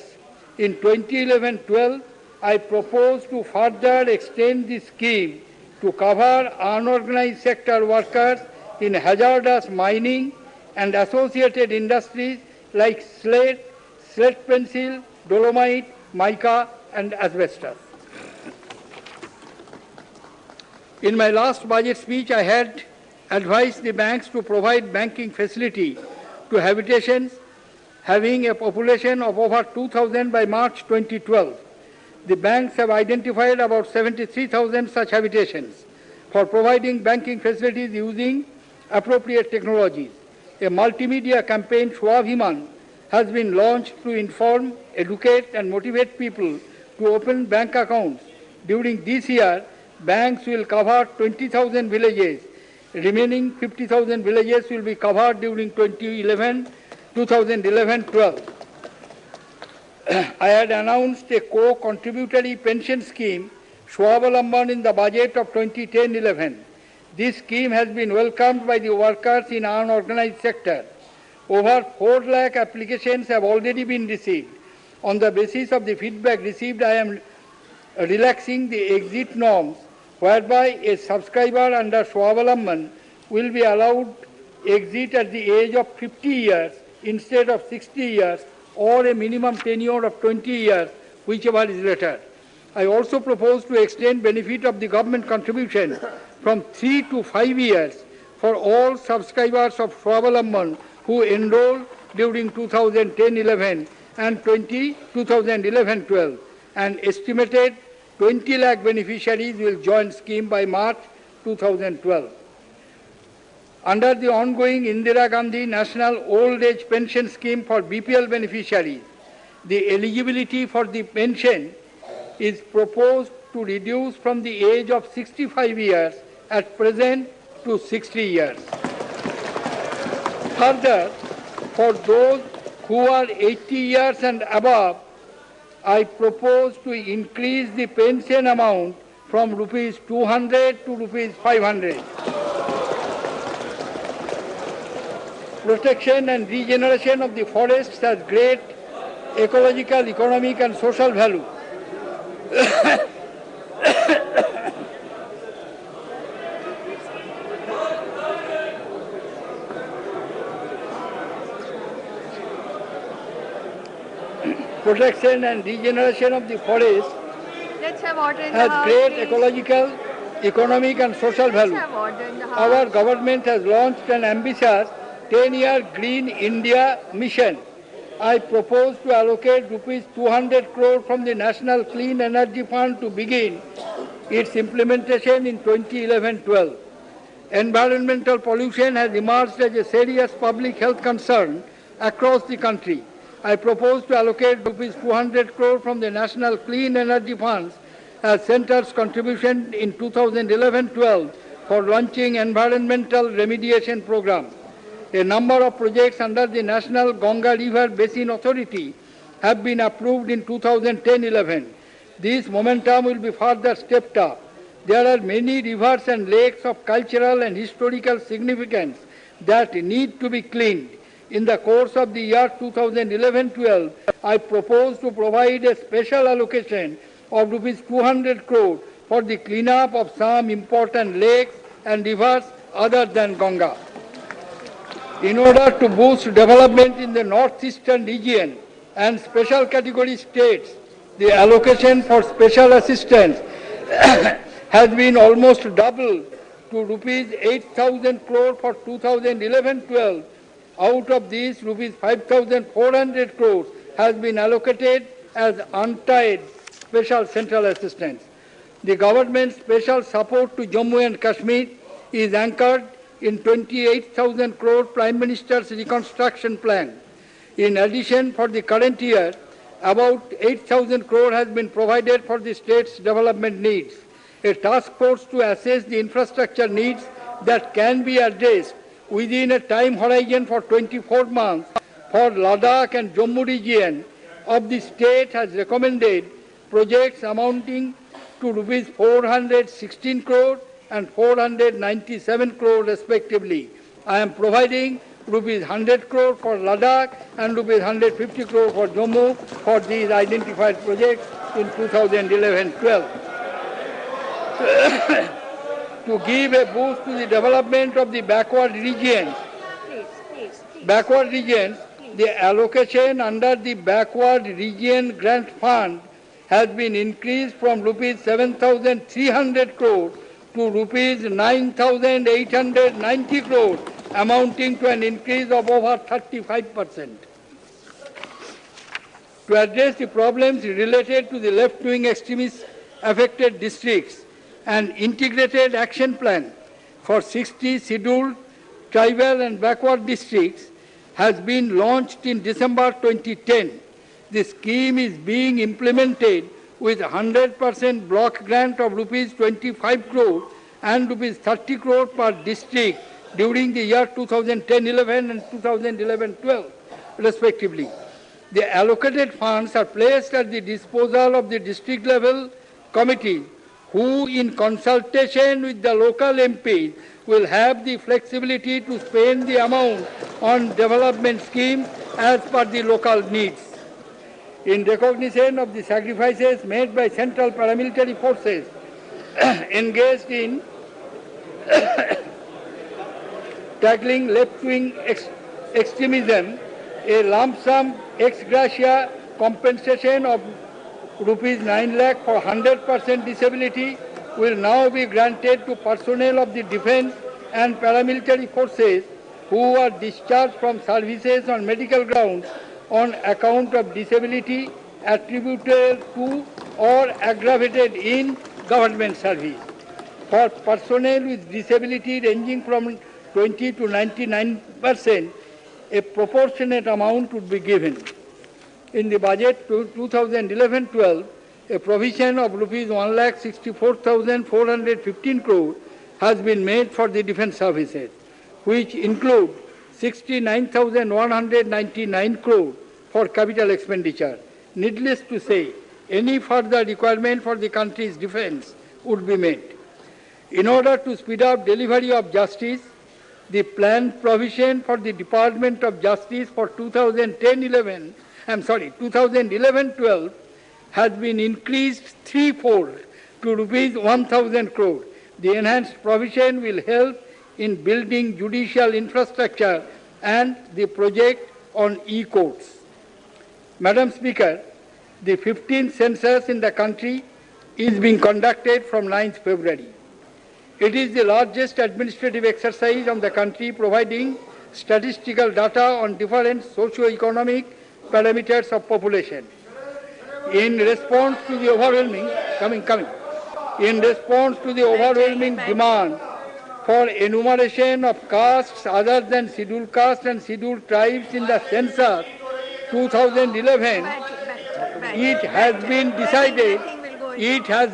In 2011-12, I propose to further extend the scheme to cover unorganized sector workers in hazardous mining and associated industries like slate pencil, dolomite, mica and asbestos. In my last budget speech, I had advised the banks to provide banking facility to habitations having a population of over 2,000 by March 2012. The banks have identified about 73,000 such habitations for providing banking facilities using appropriate technologies. A multimedia campaign, Swabhiman, has been launched to inform, educate and motivate people to open bank accounts. During this year, banks will cover 20,000 villages. Remaining 50,000 villages will be covered during 2011-12. I had announced a co-contributory pension scheme, Swavalamban, in the budget of 2010-11. This scheme has been welcomed by the workers in unorganized sector. Over 4 lakh applications have already been received. On the basis of the feedback received, I am relaxing the exit norms whereby a subscriber under Swavalamban will be allowed exit at the age of 50 years instead of 60 years or a minimum tenure of 20 years, whichever is later. I also propose to extend benefit of the government contribution from 3 to 5 years for all subscribers of Swavalamban who enroll during 2010-11 and 2011-12. An estimated 20 lakh beneficiaries will join scheme by March 2012. Under the ongoing Indira Gandhi National Old Age Pension Scheme for BPL beneficiaries, the eligibility for the pension is proposed to reduce from the age of 65 years at present to 60 years. Further, for those who are 80 years and above, I propose to increase the pension amount from rupees 200 to rupees 500. Protection and regeneration of the forests has great ecological, economic and social value. Protection and regeneration of the forest has great ecological, economic and social value. Our government has launched an ambitious 10-year Green India mission. I propose to allocate rupees 200 crore from the National Clean Energy Fund to begin its implementation in 2011-12. Environmental pollution has emerged as a serious public health concern across the country. I propose to allocate rupees 200 crore from the National Clean Energy Funds as Centre's contribution in 2011-12 for launching environmental remediation program. A number of projects under the National Ganga River Basin Authority have been approved in 2010-11. This momentum will be further stepped up. There are many rivers and lakes of cultural and historical significance that need to be cleaned. in the course of the year 2011-12, I propose to provide a special allocation of rupees 200 crore for the cleanup of some important lakes and rivers other than Ganga. In order to boost development in the northeastern region and special category states, the allocation for special assistance has been almost doubled to rupees 8,000 crore for 2011-12. Out of these, rupees 5,400 crores has been allocated as untied special central assistance. The government's special support to Jammu and Kashmir is anchored in 28,000 crore Prime Minister's reconstruction plan. In addition, for the current year, about 8,000 crore has been provided for the state's development needs. A task force to assess the infrastructure needs that can be addressed within a time horizon for 24 months for Ladakh and Jammu region of the state has recommended projects amounting to rupees 416 crore and 497 crore respectively. I am providing rupees 100 crore for Ladakh and rupees 150 crore for Jammu for these identified projects in 2011-12. To give a boost to the development of the backward regions, the allocation under the Backward Region Grant Fund has been increased from rupees 7,300 crore to rupees 9,890 crore, amounting to an increase of over 35%. To address the problems related to the left-wing extremist affected districts, an integrated action plan for 60 scheduled tribal and backward districts has been launched in December 2010. The scheme is being implemented with 100% block grant of rupees 25 crore and rupees 30 crore per district during the year 2010-11 and 2011-12, respectively. The allocated funds are placed at the disposal of the district level committee, who in consultation with the local MPs will have the flexibility to spend the amount on development schemes as per the local needs. In recognition of the sacrifices made by central paramilitary forces engaged in tackling left-wing extremism, a lump sum ex gratia compensation of rupees 9 lakh for 100% disability will now be granted to personnel of the defense and paramilitary forces who are discharged from services on medical grounds on account of disability attributed to or aggravated in government service. For personnel with disability ranging from 20 to 99%, a proportionate amount would be given. In the budget 2011-12, a provision of rupees 1,64,415 crore has been made for the defense services, which include 69,199 crore for capital expenditure. Needless to say, any further requirement for the country's defense would be met. In order to speed up delivery of justice, the planned provision for the Department of Justice for 2011-12 has been increased threefold to rupees 1,000 crore. The enhanced provision will help in building judicial infrastructure and the project on e-courts. Madam Speaker, the 15th census in the country is being conducted from 9th February. It is the largest administrative exercise of the country, providing statistical data on different socio-economic parameters of population. In response to the overwhelming demand for enumeration of castes other than scheduled castes and scheduled tribes in the census 2011, it has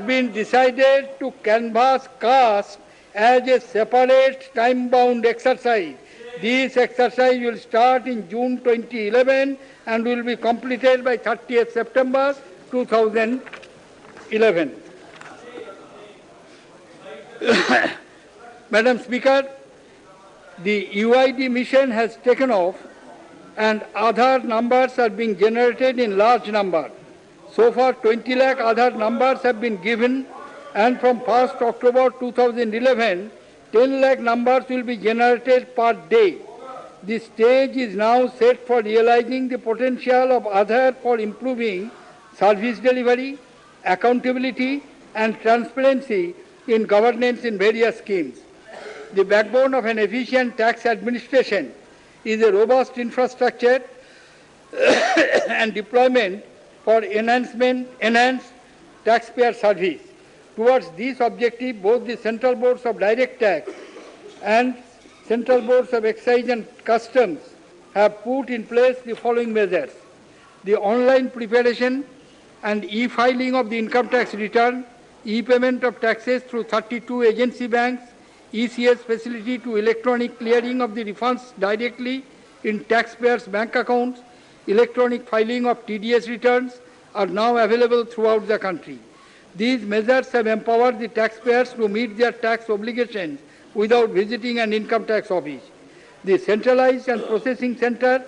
been decided to canvass caste as a separate time-bound exercise. This exercise will start in June 2011 and will be completed by 30th September 2011. Madam Speaker, the UID mission has taken off and Aadhaar numbers are being generated in large number. So far, 20 lakh Aadhaar numbers have been given, and from 1st October 2011, 10 lakh numbers will be generated per day. The stage is now set for realizing the potential of Aadhaar for improving service delivery, accountability, and transparency in governance in various schemes. The backbone of an efficient tax administration is a robust infrastructure and deployment for enhanced taxpayer service. Towards this objective, both the Central Boards of Direct Tax and Central Boards of Excise and Customs have put in place the following measures: the online preparation and e-filing of the income tax return, e-payment of taxes through 32 agency banks, ECS facility to electronic clearing of the refunds directly in taxpayers' bank accounts, electronic filing of TDS returns are now available throughout the country. These measures have empowered the taxpayers to meet their tax obligations without visiting an income tax office. The centralized and processing center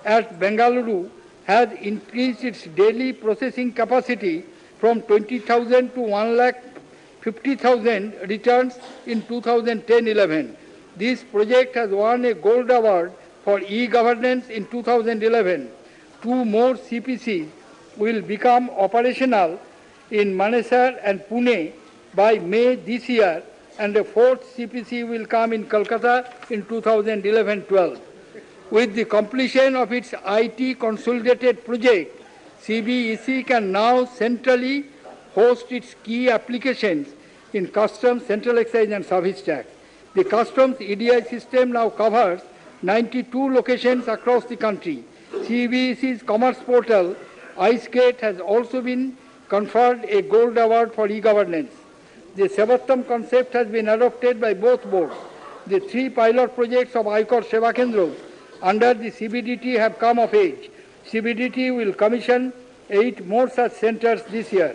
at Bengaluru has increased its daily processing capacity from 20,000 to 1,50,000 returns in 2010-11. This project has won a gold award for e-governance in 2011. 2 more CPCs will become operational in Manesar and Pune by May this year, and a 4th CPC will come in Kolkata in 2011-12. With the completion of its IT consolidated project, CBEC can now centrally host its key applications in Customs, Central Excise and Service Tax. The Customs EDI system now covers 92 locations across the country. CBEC's commerce portal, iSgate, has also been conferred a gold award for e-governance. The Sevattam concept has been adopted by both boards. The 3 pilot projects of Aikar Seva Kendras under the CBDT have come of age. CBDT will commission 8 more such centers this year.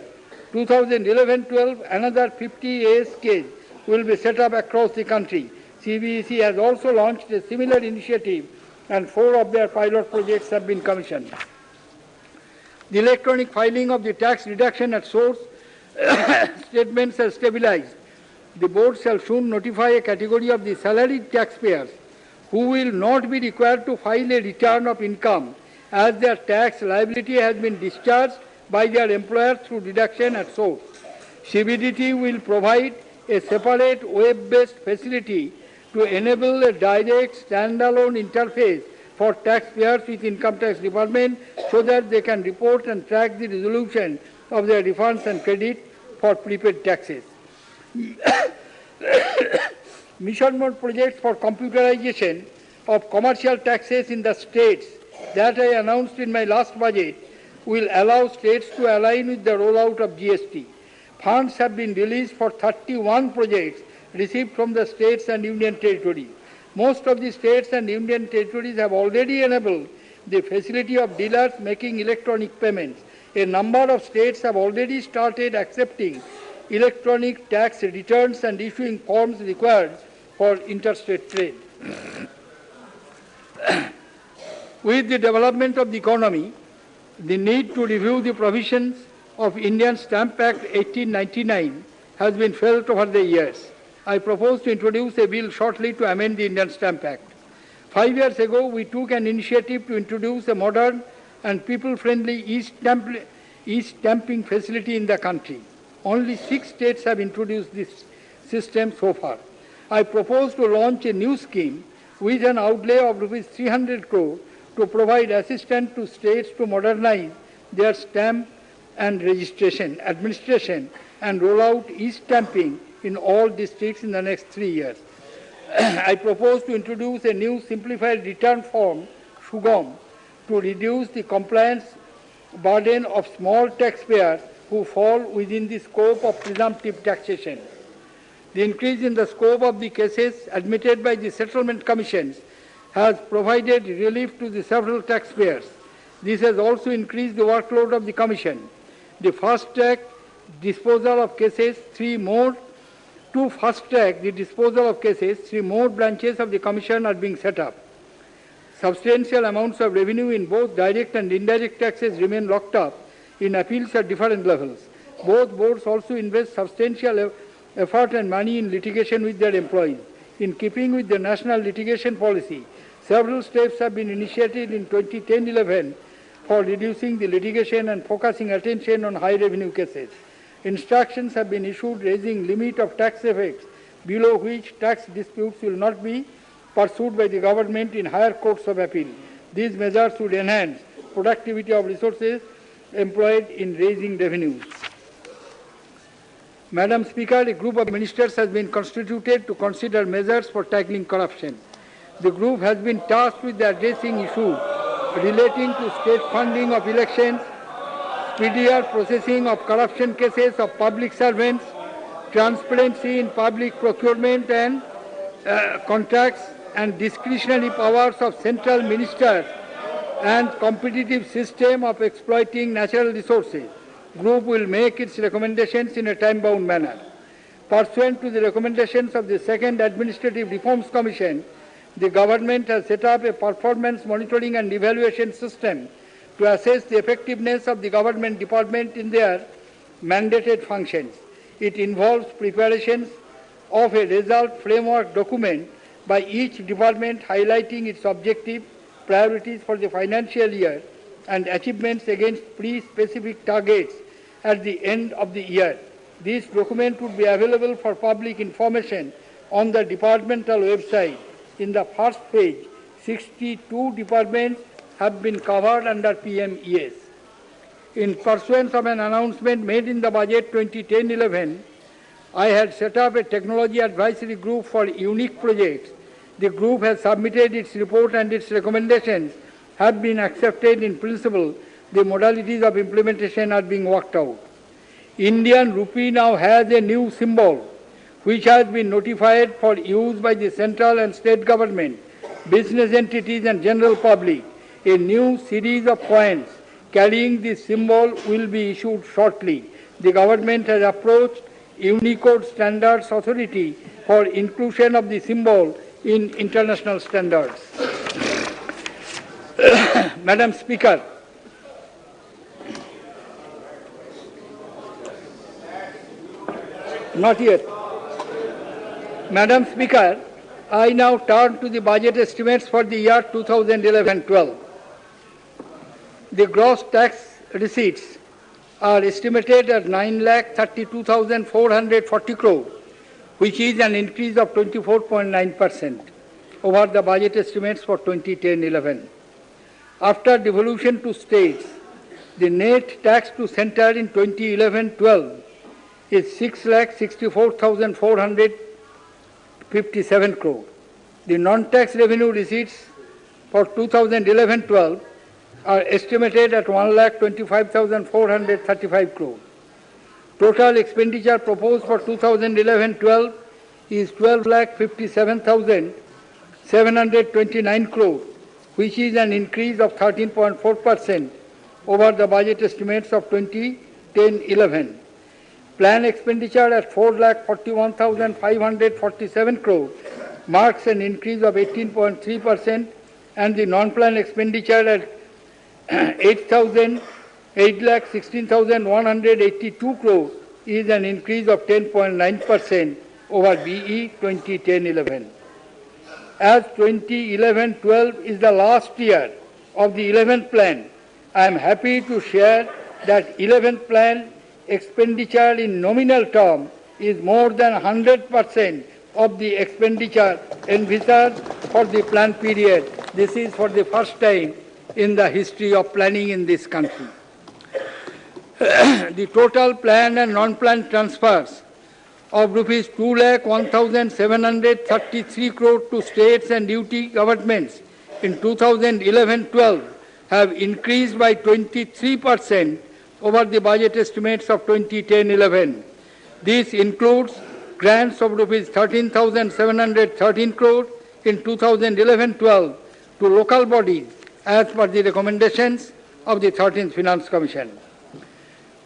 2011-12, another 50 ASKs will be set up across the country. CBEC has also launched a similar initiative, and 4 of their pilot projects have been commissioned. The electronic filing of the tax reduction at source statements has stabilized. The board shall soon notify a category of the salaried taxpayers who will not be required to file a return of income as their tax liability has been discharged by their employer through deduction at source. CBDT will provide a separate web-based facility to enable a direct standalone interface for taxpayers with income tax department so that they can report and track the resolution of their refunds and credit for prepaid taxes. Mission mode projects for computerization of commercial taxes in the states that I announced in my last budget will allow states to align with the rollout of GST. Funds have been released for 31 projects received from the states and union territories. Most of the states and union territories have already enabled the facility of dealers making electronic payments. A number of states have already started accepting electronic tax returns and issuing forms required for interstate trade. With the development of the economy, the need to review the provisions of Indian Stamp Act 1899 has been felt over the years. I propose to introduce a bill shortly to amend the Indian Stamp Act. 5 years ago, we took an initiative to introduce a modern and people-friendly e-stamping facility in the country. Only 6 states have introduced this system so far. I propose to launch a new scheme with an outlay of Rs 300 crore to provide assistance to states to modernize their stamp and registration, administration, and roll out e-stamping in all districts in the next 3 years. I propose to introduce a new simplified return form, SUGAM, to reduce the compliance burden of small taxpayers who fall within the scope of presumptive taxation. The increase in the scope of the cases admitted by the settlement commissions has provided relief to the several taxpayers. This has also increased the workload of the commission. The fast-track disposal of cases, 3 more branches of the commission are being set up. Substantial amounts of revenue in both direct and indirect taxes remain locked up in appeals at different levels. Both boards also invest substantial effort and money in litigation with their employees. In keeping with the national litigation policy, several steps have been initiated in 2010-11 for reducing the litigation and focusing attention on high revenue cases. Instructions have been issued raising limit of tax effects below which tax disputes will not be pursued by the government in higher courts of appeal. These measures would enhance productivity of resources employed in raising revenues. Madam Speaker, a group of ministers has been constituted to consider measures for tackling corruption. The group has been tasked with addressing issues relating to state funding of elections, speedier processing of corruption cases of public servants, transparency in public procurement and contracts, and discretionary powers of central ministers, and competitive system of exploiting natural resources. Group will make its recommendations in a time-bound manner. Pursuant to the recommendations of the Second Administrative Reforms Commission, the government has set up a performance monitoring and evaluation system to assess the effectiveness of the government department in their mandated functions. It involves preparations of a result framework document by each department highlighting its objective, priorities for the financial year, and achievements against pre-specific targets at the end of the year. This document would be available for public information on the departmental website. In the first page, 62 departments have been covered under PMES. In pursuance of an announcement made in the budget 2010-11, I had set up a technology advisory group for unique projects. The group has submitted its report and its recommendations have been accepted in principle. The modalities of implementation are being worked out. Indian rupee now has a new symbol which has been notified for use by the central and state government, business entities and general public. A new series of coins carrying this symbol will be issued shortly. The government has approached Unicode Standards Authority for inclusion of the symbol in international standards. Madam Speaker, not yet. Madam Speaker, I now turn to the budget estimates for the year 2011-12. The gross tax receipts are estimated at 9,32,440 crore, which is an increase of 24.9% over the budget estimates for 2010-11. After devolution to states, the net tax to center in 2011-12 is 6,64,457 crore. The non-tax revenue receipts for 2011-12 are estimated at 1,25,435 crore. Total expenditure proposed for 2011-12 is 12,57,729 crore, which is an increase of 13.4% over the budget estimates of 2010-11. Plan expenditure at 4,41,547 crore marks an increase of 18.3%, and the non-plan expenditure at 8,16,182 crore is an increase of 10.9% over BE 2010-11. As 2011-12 is the last year of the 11th plan, I am happy to share that 11th plan expenditure in nominal term is more than 100% of the expenditure envisaged for the plan period. This is for the first time in the history of planning in this country. The total planned and non-planned transfers of rupees 2,01,733 crore to states and duty governments in 2011-12 have increased by 23% over the budget estimates of 2010-11. This includes grants of rupees 13,713 crore in 2011-12 to local bodies as per the recommendations of the 13th Finance Commission.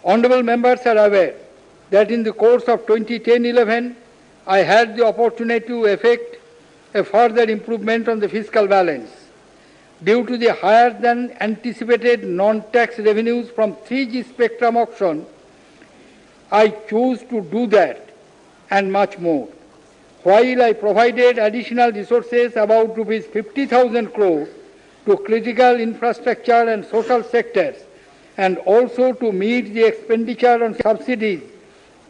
Honourable members are aware that in the course of 2010-11, I had the opportunity to effect a further improvement on the fiscal balance. due to the higher than anticipated non-tax revenues from 3G spectrum auction, I choose to do that and much more. While I provided additional resources about rupees 50,000 crore to critical infrastructure and social sectors and also to meet the expenditure on subsidies,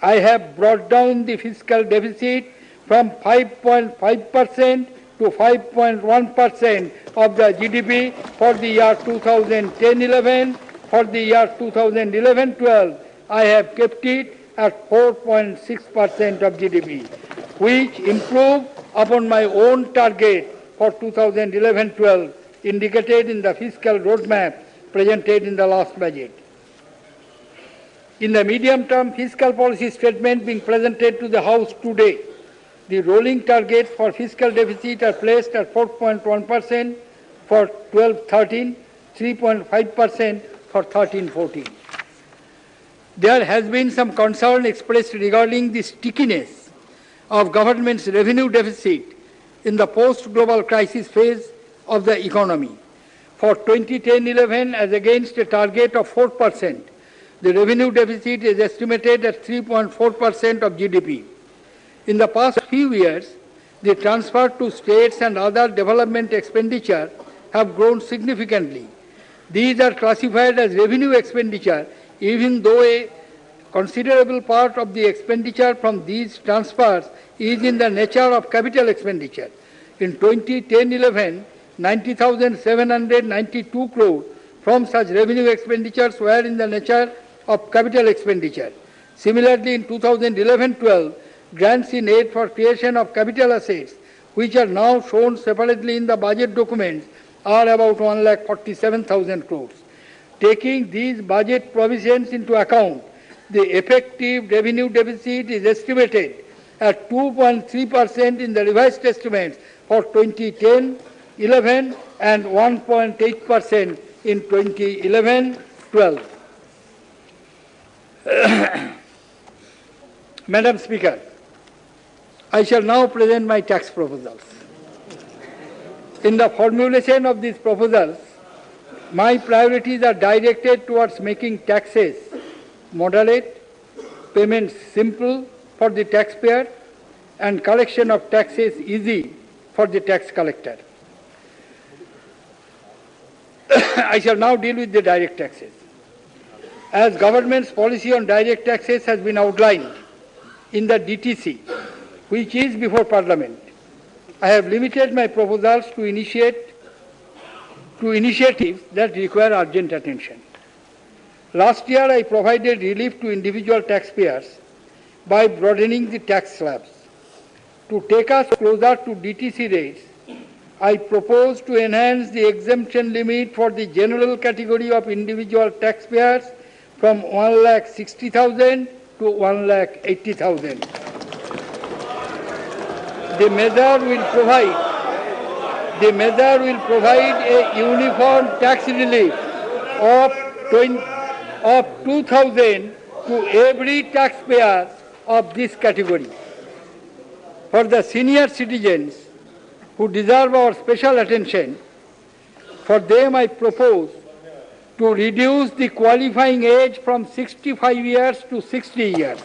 I have brought down the fiscal deficit from 5.5% to 5.1% of the GDP for the year 2010-11. For the year 2011-12, I have kept it at 4.6% of GDP, which improved upon my own target for 2011-12 indicated in the fiscal roadmap presented in the last budget. In the medium-term fiscal policy statement being presented to the House today, the rolling targets for fiscal deficit are placed at 4.1% for 12-13, 3.5% for 13-14. There has been some concern expressed regarding the stickiness of government's revenue deficit in the post-global crisis phase of the economy. For 2010-11, as against a target of 4%, the revenue deficit is estimated at 3.4% of GDP. In the past few years, the transfer to states and other development expenditure have grown significantly. These are classified as revenue expenditure, even though a considerable part of the expenditure from these transfers is in the nature of capital expenditure. In 2010-11, 90,792 crore from such revenue expenditures were in the nature of capital expenditure. Similarly, in 2011-12, grants in aid for creation of capital assets, which are now shown separately in the budget documents, are about 1,47,000 crores. Taking these budget provisions into account, the effective revenue deficit is estimated at 2.3% in the revised estimates for 2010-11 and 1.8% in 2011-12. Madam Speaker, I shall now present my tax proposals. In the formulation of these proposals, my priorities are directed towards making taxes moderate, payments simple for the taxpayer, and collection of taxes easy for the tax collector. I shall now deal with the direct taxes. As government's policy on direct taxes has been outlined in the DTC, which is before Parliament, I have limited my proposals to initiatives that require urgent attention. Last year, I provided relief to individual taxpayers by broadening the tax slabs. To take us closer to DTC rates, I propose to enhance the exemption limit for the general category of individual taxpayers from 1,60,000 to 1,80,000. The measure will provide a uniform tax relief of 2,000 to every taxpayer of this category. For the senior citizens who deserve our special attention, for them I propose to reduce the qualifying age from 65 years to 60 years,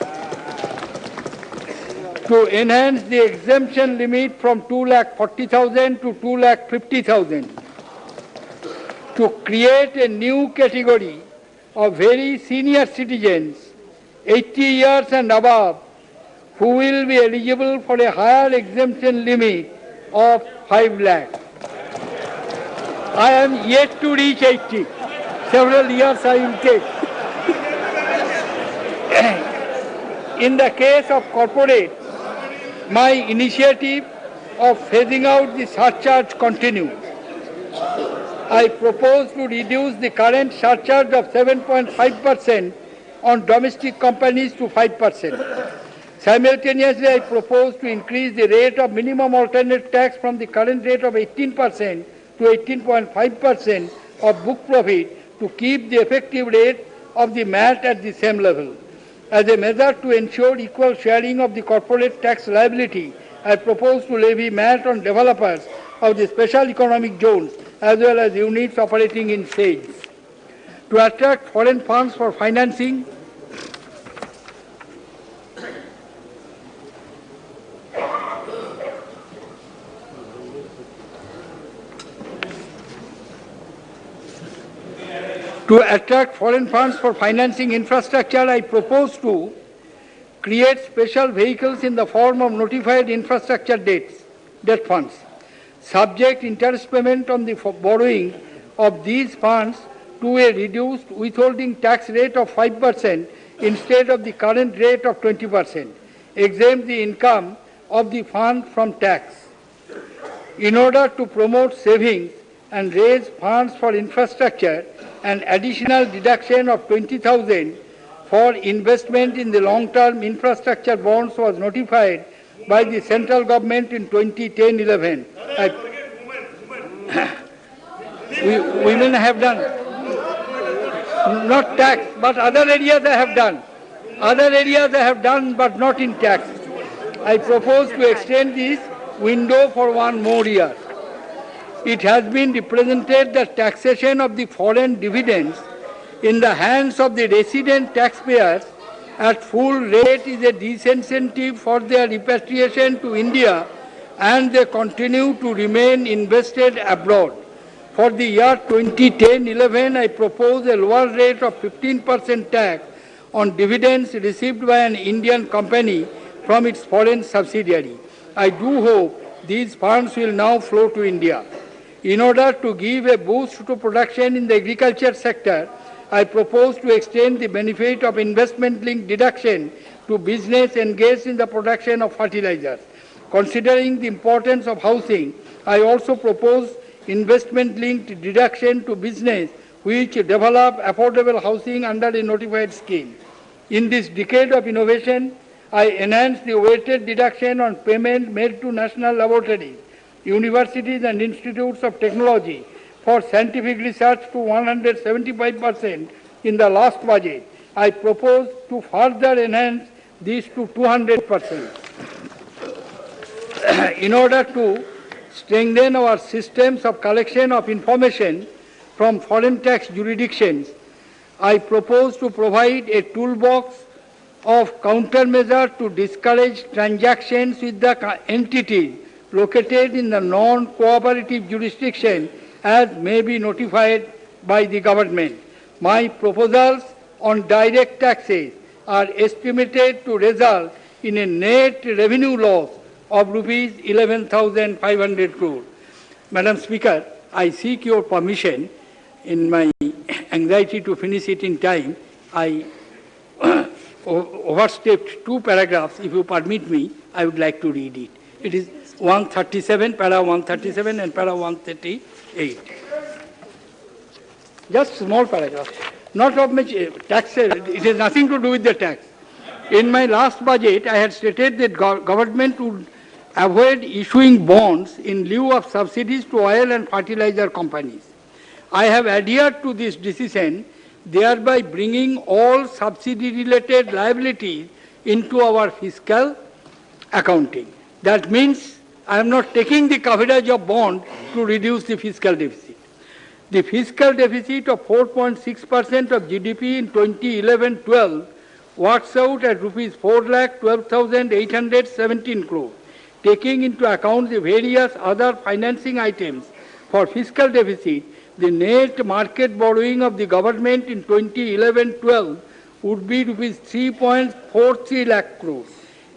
to enhance the exemption limit from 2,40,000 to 2,50,000, to create a new category of very senior citizens, 80 years and above, who will be eligible for a higher exemption limit of 5 lakh. I am yet to reach 80. Several years I will take. In the case of corporate, my initiative of phasing out the surcharge continues. I propose to reduce the current surcharge of 7.5% on domestic companies to 5%. Simultaneously, I propose to increase the rate of minimum alternate tax from the current rate of 18% to 18.5% of book profit to keep the effective rate of the MAT at the same level. As a measure to ensure equal sharing of the corporate tax liability, I propose to levy MAT on developers of the special economic zones as well as units operating in sales. To attract foreign funds for financing, infrastructure, I propose to create special vehicles in the form of notified infrastructure debt funds, subject interest payment on the borrowing of these funds to a reduced withholding tax rate of 5% instead of the current rate of 20%, exempt the income of the fund from tax. In order to promote savings and raise funds for infrastructure, an additional deduction of 20,000 for investment in the long-term infrastructure bonds was notified by the central government in 2010-11. Women have done, not tax, but other areas they have done. Other areas they have done, but not in tax. I propose to extend this window for 1 more year. It has been represented that taxation of the foreign dividends in the hands of the resident taxpayers at full rate is a disincentive for their repatriation to India, and they continue to remain invested abroad. For the year 2010-11, I propose a lower rate of 15% tax on dividends received by an Indian company from its foreign subsidiary. I do hope these funds will now flow to India. In order to give a boost to production in the agriculture sector, I propose to extend the benefit of investment-linked deduction to business engaged in the production of fertilizers. Considering the importance of housing, I also propose investment-linked deduction to business which develop affordable housing under a notified scheme. In this decade of innovation, I enhance the weighted deduction on payment made to national laboratories, universities and institutes of technology for scientific research to 175% in the last budget. I propose to further enhance this to 200%. In order to strengthen our systems of collection of information from foreign tax jurisdictions, I propose to provide a toolbox of countermeasures to discourage transactions with the entities located in the non-cooperative jurisdiction as may be notified by the government. My proposals on direct taxes are estimated to result in a net revenue loss of rupees 11,500 crore. Madam Speaker, I seek your permission. In my anxiety to finish it in time, I overstepped 2 paragraphs. If you permit me, I would like to read it. It is 137, para 137 and para 138. Just small paragraphs. Not of much taxes. It has nothing to do with the tax. In my last budget, I had stated that government would avoid issuing bonds in lieu of subsidies to oil and fertilizer companies. I have adhered to this decision, thereby bringing all subsidy-related liabilities into our fiscal accounting. That means I am not taking the coverage of bond to reduce the fiscal deficit. The fiscal deficit of 4.6% of GDP in 2011-12 works out at rupees 4,12,817 crore. Taking into account the various other financing items for fiscal deficit, the net market borrowing of the government in 2011-12 would be rupees 3.43 lakh crores.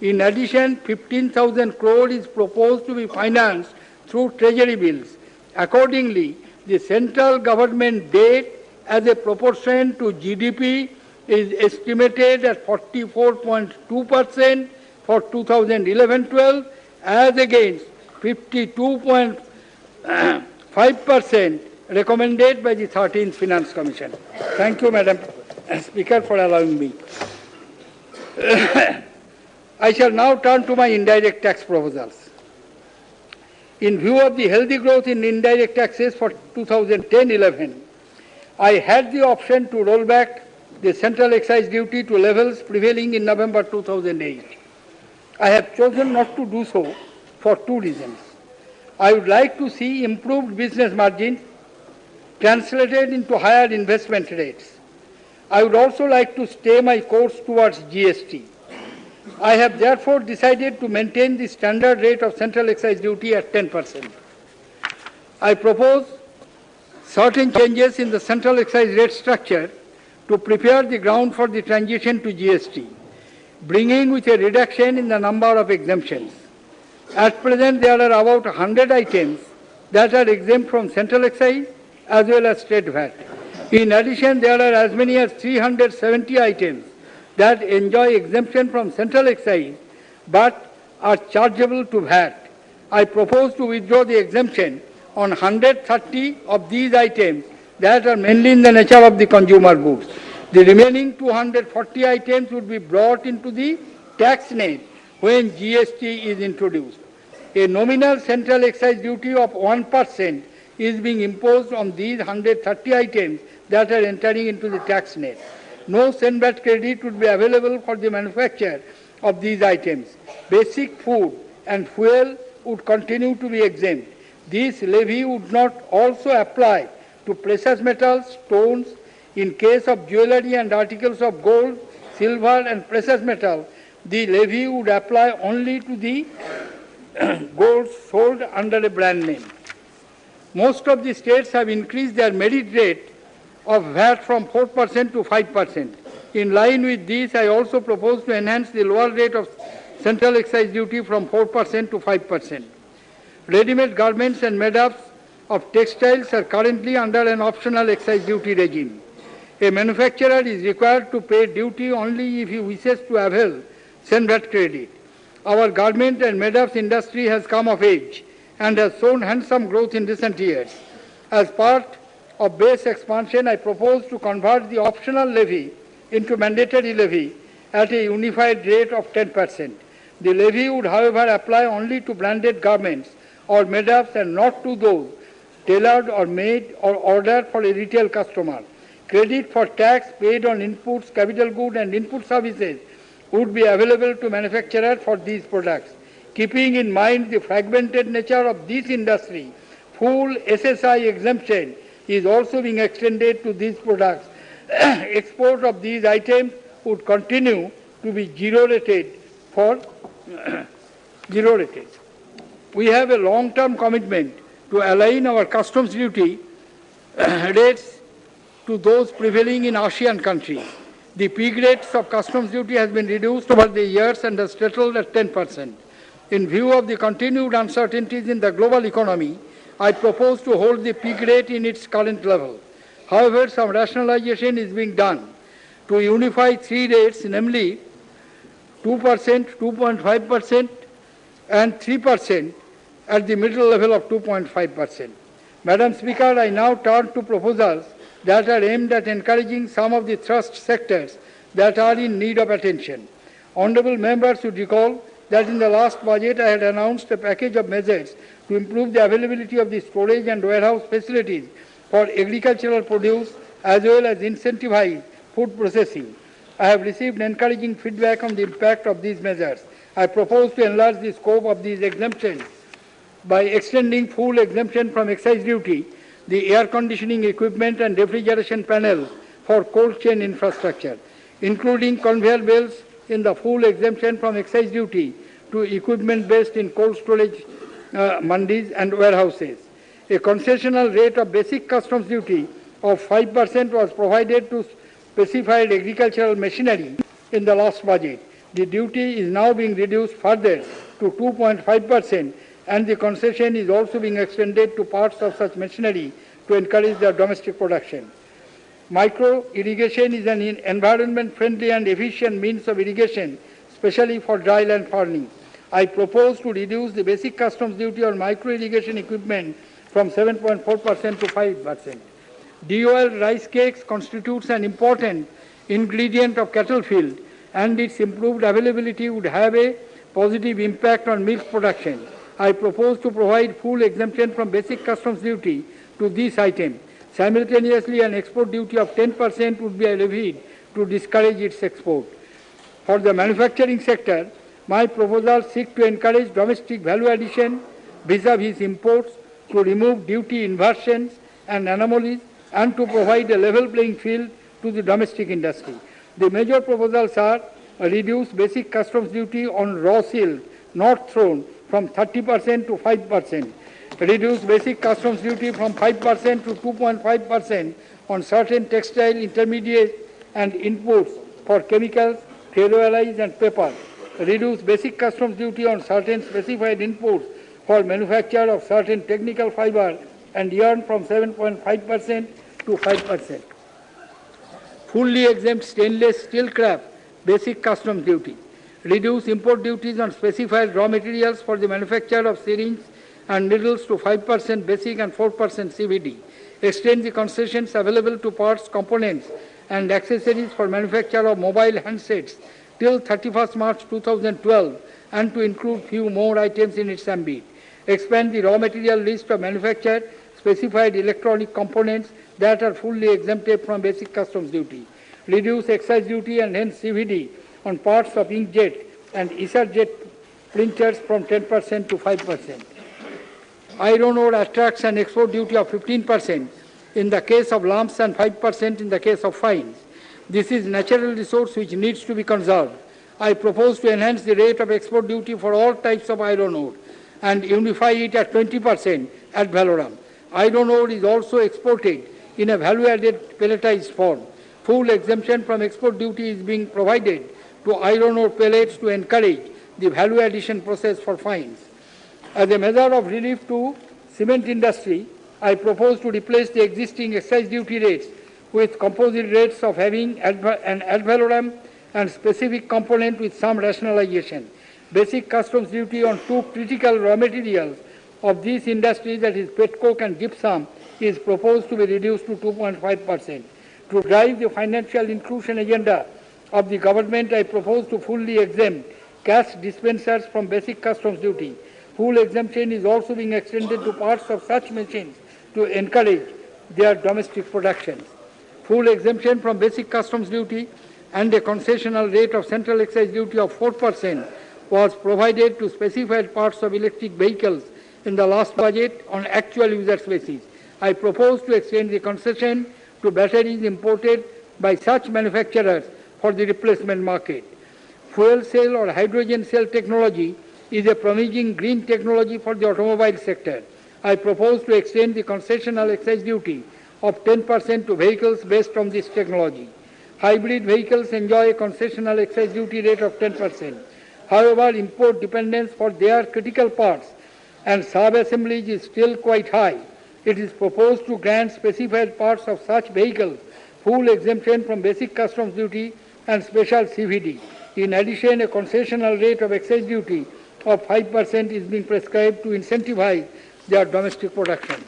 In addition, 15,000 crore is proposed to be financed through treasury bills. Accordingly, the central government debt as a proportion to GDP is estimated at 44.2% for 2011-12 as against 52.5% recommended by the 13th Finance Commission. Thank you, Madam Speaker, for allowing me. I shall now turn to my indirect tax proposals. In view of the healthy growth in indirect taxes for 2010-11, I had the option to roll back the central excise duty to levels prevailing in November 2008. I have chosen not to do so for 2 reasons. I would like to see improved business margins translated into higher investment rates. I would also like to stay my course towards GST. I have therefore decided to maintain the standard rate of central excise duty at 10%. I propose certain changes in the central excise rate structure to prepare the ground for the transition to GST, bringing with a reduction in the number of exemptions. At present, there are about 100 items that are exempt from central excise as well as state VAT. In addition, there are as many as 370 items that enjoy exemption from central excise but are chargeable to VAT. I propose to withdraw the exemption on 130 of these items that are mainly in the nature of the consumer goods. The remaining 240 items would be brought into the tax net when GST is introduced. A nominal central excise duty of 1% is being imposed on these 130 items that are entering into the tax net. No VAT credit would be available for the manufacture of these items. Basic food and fuel would continue to be exempt. This levy would not also apply to precious metals, stones. In case of jewelry and articles of gold, silver and precious metal, the levy would apply only to the gold sold under a brand name. Most of the states have increased their merit rate of VAT from 4% to 5%. In line with this, I also propose to enhance the lower rate of central excise duty from 4% to 5%. Ready-made garments and made-ups of textiles are currently under an optional excise duty regime. A manufacturer is required to pay duty only if he wishes to avail VAT credit. Our garment and made-ups industry has come of age and has shown handsome growth in recent years. As part of base expansion, I propose to convert the optional levy into mandatory levy at a unified rate of 10%. The levy would, however, apply only to branded garments or made-ups and not to those tailored or made or ordered for a retail customer. Credit for tax paid on inputs, capital goods and input services would be available to manufacturers for these products. Keeping in mind the fragmented nature of this industry, full SSI exemption is also being extended to these products. Export of these items would continue to be zero rated. We have a long-term commitment to align our customs duty rates to those prevailing in ASEAN countries. The peak rates of customs duty has been reduced over the years and has settled at 10%. In view of the continued uncertainties in the global economy, I propose to hold the peak rate in its current level. However, some rationalization is being done to unify three rates, namely 2%, 2.5%, and 3% at the middle level of 2.5%. Madam Speaker, I now turn to proposals that are aimed at encouraging some of the thrust sectors that are in need of attention. Honourable members should recall that in the last budget I had announced a package of measures to improve the availability of the storage and warehouse facilities for agricultural produce as well as incentivize food processing. I have received encouraging feedback on the impact of these measures. I propose to enlarge the scope of these exemptions by extending full exemption from excise duty, the air conditioning equipment and refrigeration panels for cold chain infrastructure, including conveyor belts in the full exemption from excise duty to equipment based in cold storage mandis and warehouses. A concessional rate of basic customs duty of 5% was provided to specified agricultural machinery in the last budget. The duty is now being reduced further to 2.5%, and the concession is also being extended to parts of such machinery to encourage their domestic production. Micro irrigation is an environment-friendly and efficient means of irrigation, especially for dry land farming. I propose to reduce the basic customs duty on micro irrigation equipment from 7.4% to 5%. De-oiled rice cakes constitutes an important ingredient of cattle feed, and its improved availability would have a positive impact on milk production. I propose to provide full exemption from basic customs duty to this item. Simultaneously, an export duty of 10% would be levied to discourage its export. For the manufacturing sector, my proposals seek to encourage domestic value addition vis-à-vis imports, to remove duty inversions and anomalies, and to provide a level playing field to the domestic industry. The major proposals are a reduced basic customs duty on raw silk not thrown from 30% to 5%, reduce basic customs duty from 5% to 2.5% on certain textile intermediates and inputs for chemicals, ferroalloys and paper, reduce basic customs duty on certain specified inputs for manufacture of certain technical fiber and yarn from 7.5% to 5%. Fully exempt stainless steel craft basic customs duty. Reduce import duties on specified raw materials for the manufacture of syringes and needles to 5% basic and 4% CVD. Extend the concessions available to parts, components and accessories for manufacture of mobile handsets till 31st March 2012 and to include few more items in its ambit. Expand the raw material list of manufactured specified electronic components that are fully exempted from basic customs duty. Reduce excise duty and hence CVD on parts of inkjet and EaserJet printers from 10% to 5%. Iron ore attracts an export duty of 15% in the case of lumps and 5% in the case of fines. This is natural resource which needs to be conserved. I propose to enhance the rate of export duty for all types of iron ore and unify it at 20% at Valoram. Iron ore is also exported in a value-added pelletized form. Full exemption from export duty is being provided to iron ore pellets to encourage the value addition process for fines. As a measure of relief to cement industry, I propose to replace the existing excise duty rates with composite rates of having an ad valorem and specific component with some rationalization. Basic customs duty on two critical raw materials of these industries, that is petcoke and gypsum, is proposed to be reduced to 2.5%. To drive the financial inclusion agenda of the government, I propose to fully exempt cash dispensers from basic customs duty. Full exemption is also being extended to parts of such machines to encourage their domestic production. Full exemption from basic customs duty and a concessional rate of central excise duty of 4% was provided to specified parts of electric vehicles in the last budget on actual users basis. I propose to extend the concession to batteries imported by such manufacturers for the replacement market. Fuel cell or hydrogen cell technology is a promising green technology for the automobile sector. I propose to extend the concessional excise duty of 10% to vehicles based on this technology. Hybrid vehicles enjoy a concessional excise duty rate of 10%. However, import dependence for their critical parts and sub-assemblies is still quite high. It is proposed to grant specified parts of such vehicles full exemption from basic customs duty and special CVD. In addition, a concessional rate of excise duty of 5% is being prescribed to incentivize their domestic production.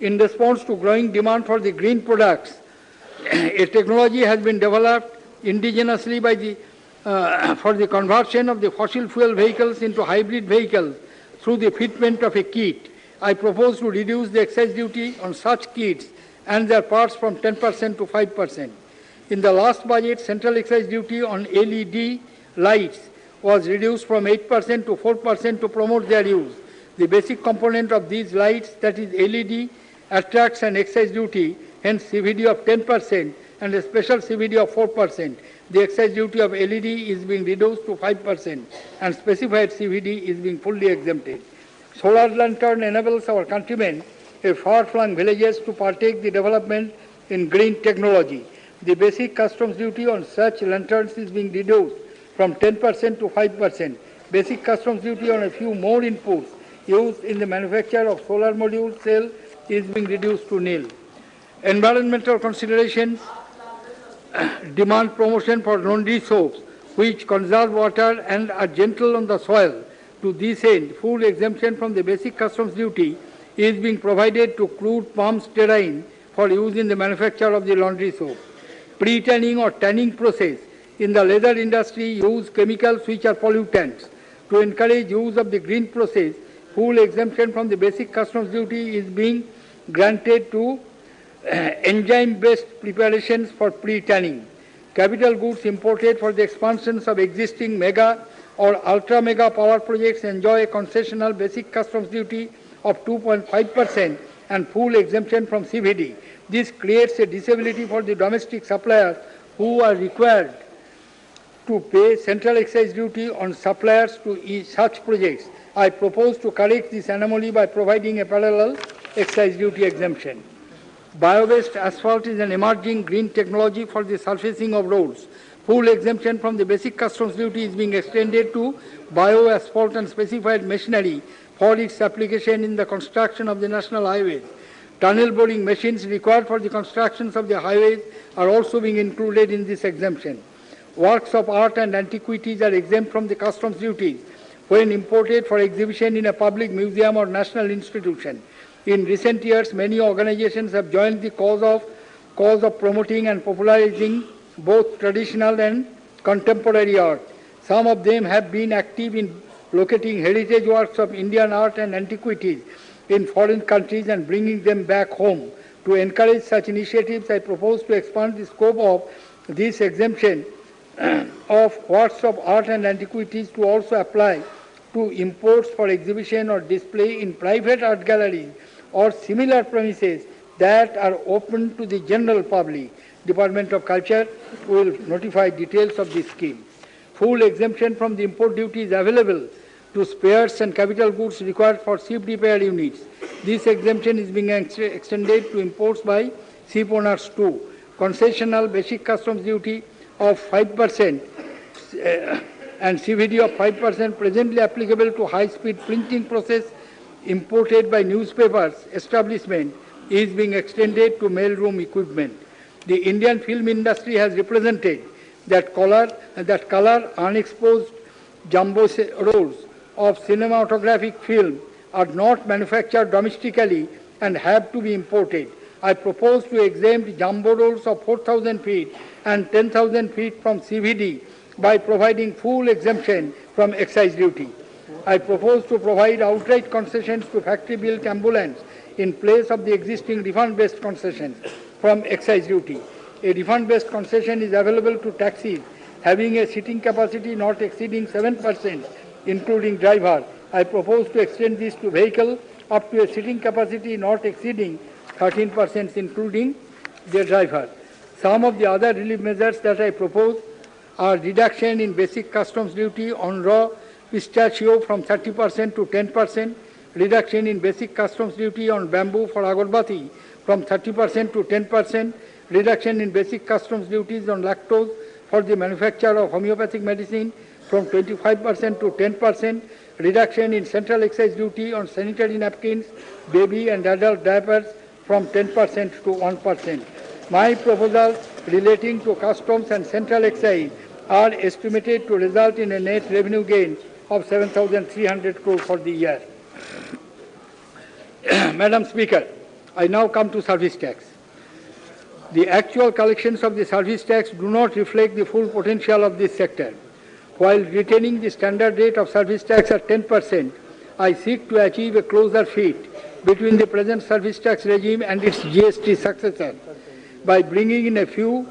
In response to growing demand for the green products, a technology has been developed indigenously by for the conversion of the fossil fuel vehicles into hybrid vehicles through the fitment of a kit. I propose to reduce the excise duty on such kits and their parts from 10% to 5%. In the last budget, central excise duty on LED lights was reduced from 8% to 4% to promote their use. The basic component of these lights, that is LED, attracts an excise duty, hence CVD of 10% and a special CVD of 4%. The excise duty of LED is being reduced to 5% and specified CVD is being fully exempted. Solar lantern enables our countrymen in far-flung villages to partake the development in green technology. The basic customs duty on such lanterns is being reduced from 10% to 5%. Basic customs duty on a few more inputs used in the manufacture of solar module cell is being reduced to nil. Environmental considerations demand promotion for laundry soaps which conserve water and are gentle on the soil. To this end, full exemption from the basic customs duty is being provided to crude palm stearine for use in the manufacture of the laundry soap. Pre-tanning or tanning process in the leather industry use chemicals which are pollutants. To encourage use of the green process, full exemption from the basic customs duty is being granted to enzyme-based preparations for pre-tanning. Capital goods imported for the expansions of existing mega or ultra-mega power projects enjoy a concessional basic customs duty of 2.5% and full exemption from CVD. This creates a disability for the domestic suppliers who are required to pay central excise duty on suppliers to such projects. I propose to correct this anomaly by providing a parallel excise duty exemption. Bio-based asphalt is an emerging green technology for the surfacing of roads. Full exemption from the basic customs duty is being extended to bio-asphalt and specified machinery for its application in the construction of the national highways. Tunnel boring machines required for the constructions of the highways are also being included in this exemption. Works of art and antiquities are exempt from the customs duties when imported for exhibition in a public museum or national institution. In recent years, many organizations have joined the cause of promoting and popularizing both traditional and contemporary art. Some of them have been active in locating heritage works of Indian art and antiquities in foreign countries and bringing them back home. To encourage such initiatives, I propose to expand the scope of this exemption of works of art and antiquities to also apply to imports for exhibition or display in private art galleries or similar premises that are open to the general public. Department of Culture will notify details of this scheme. Full exemption from the import duty is available to spares and capital goods required for ship repair units. This exemption is being extended to imports by ship owners too. Concessional basic customs duty of 5% and CVD of 5% presently applicable to high-speed printing process imported by newspapers establishment is being extended to mailroom equipment. The Indian film industry has represented that color unexposed jumbo rolls of cinematographic film are not manufactured domestically and have to be imported. I propose to exempt jumbo rolls of 4,000 feet and 10,000 feet from CVD by providing full exemption from excise duty. I propose to provide outright concessions to factory-built ambulance in place of the existing refund-based concessions from excise duty. A refund-based concession is available to taxis having a seating capacity not exceeding 7%, including driver. I propose to extend this to vehicles up to a seating capacity not exceeding 13%, including their driver. Some of the other relief measures that I propose are reduction in basic customs duty on raw pistachio from 30% to 10%, reduction in basic customs duty on bamboo for agarbatti from 30% to 10%, reduction in basic customs duties on lactose for the manufacture of homeopathic medicine from 25% to 10%, reduction in central excise duty on sanitary napkins, baby and adult diapers from 10% to 1%. My proposals relating to customs and central excise are estimated to result in a net revenue gain of 7,300 crore for the year. Madam Speaker, I now come to service tax. The actual collections of the service tax do not reflect the full potential of this sector. While retaining the standard rate of service tax at 10%, I seek to achieve a closer fit between the present service tax regime and its GST successor by bringing in a few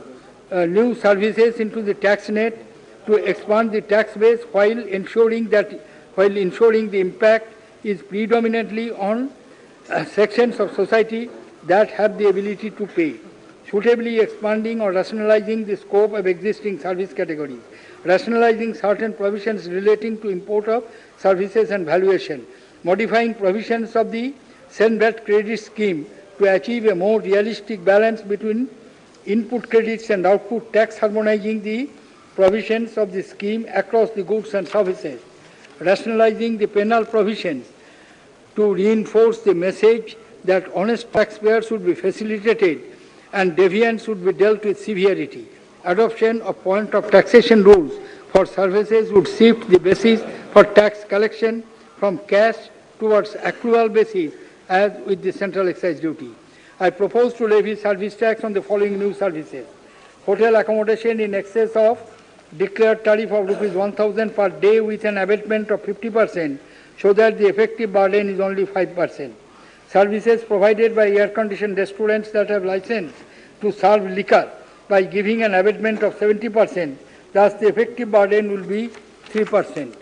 new services into the tax net to expand the tax base while ensuring the impact is predominantly on sections of society that have the ability to pay, suitably expanding or rationalizing the scope of existing service categories, rationalizing certain provisions relating to import of services and valuation, modifying provisions of the send-back credit scheme to achieve a more realistic balance between input credits and output tax, harmonizing the provisions of the scheme across the goods and services, rationalizing the penal provisions to reinforce the message that honest taxpayers should be facilitated and deviance should be dealt with severity. Adoption of point of taxation rules for services would shift the basis for tax collection from cash towards accrual basis as with the central excise duty. I propose to levy service tax on the following new services. Hotel accommodation in excess of declared tariff of rupees 1,000 per day with an abatement of 50% so that the effective burden is only 5%. Services provided by air-conditioned restaurants that have license to serve liquor by giving an abatement of 70%, thus the effective burden will be 3%.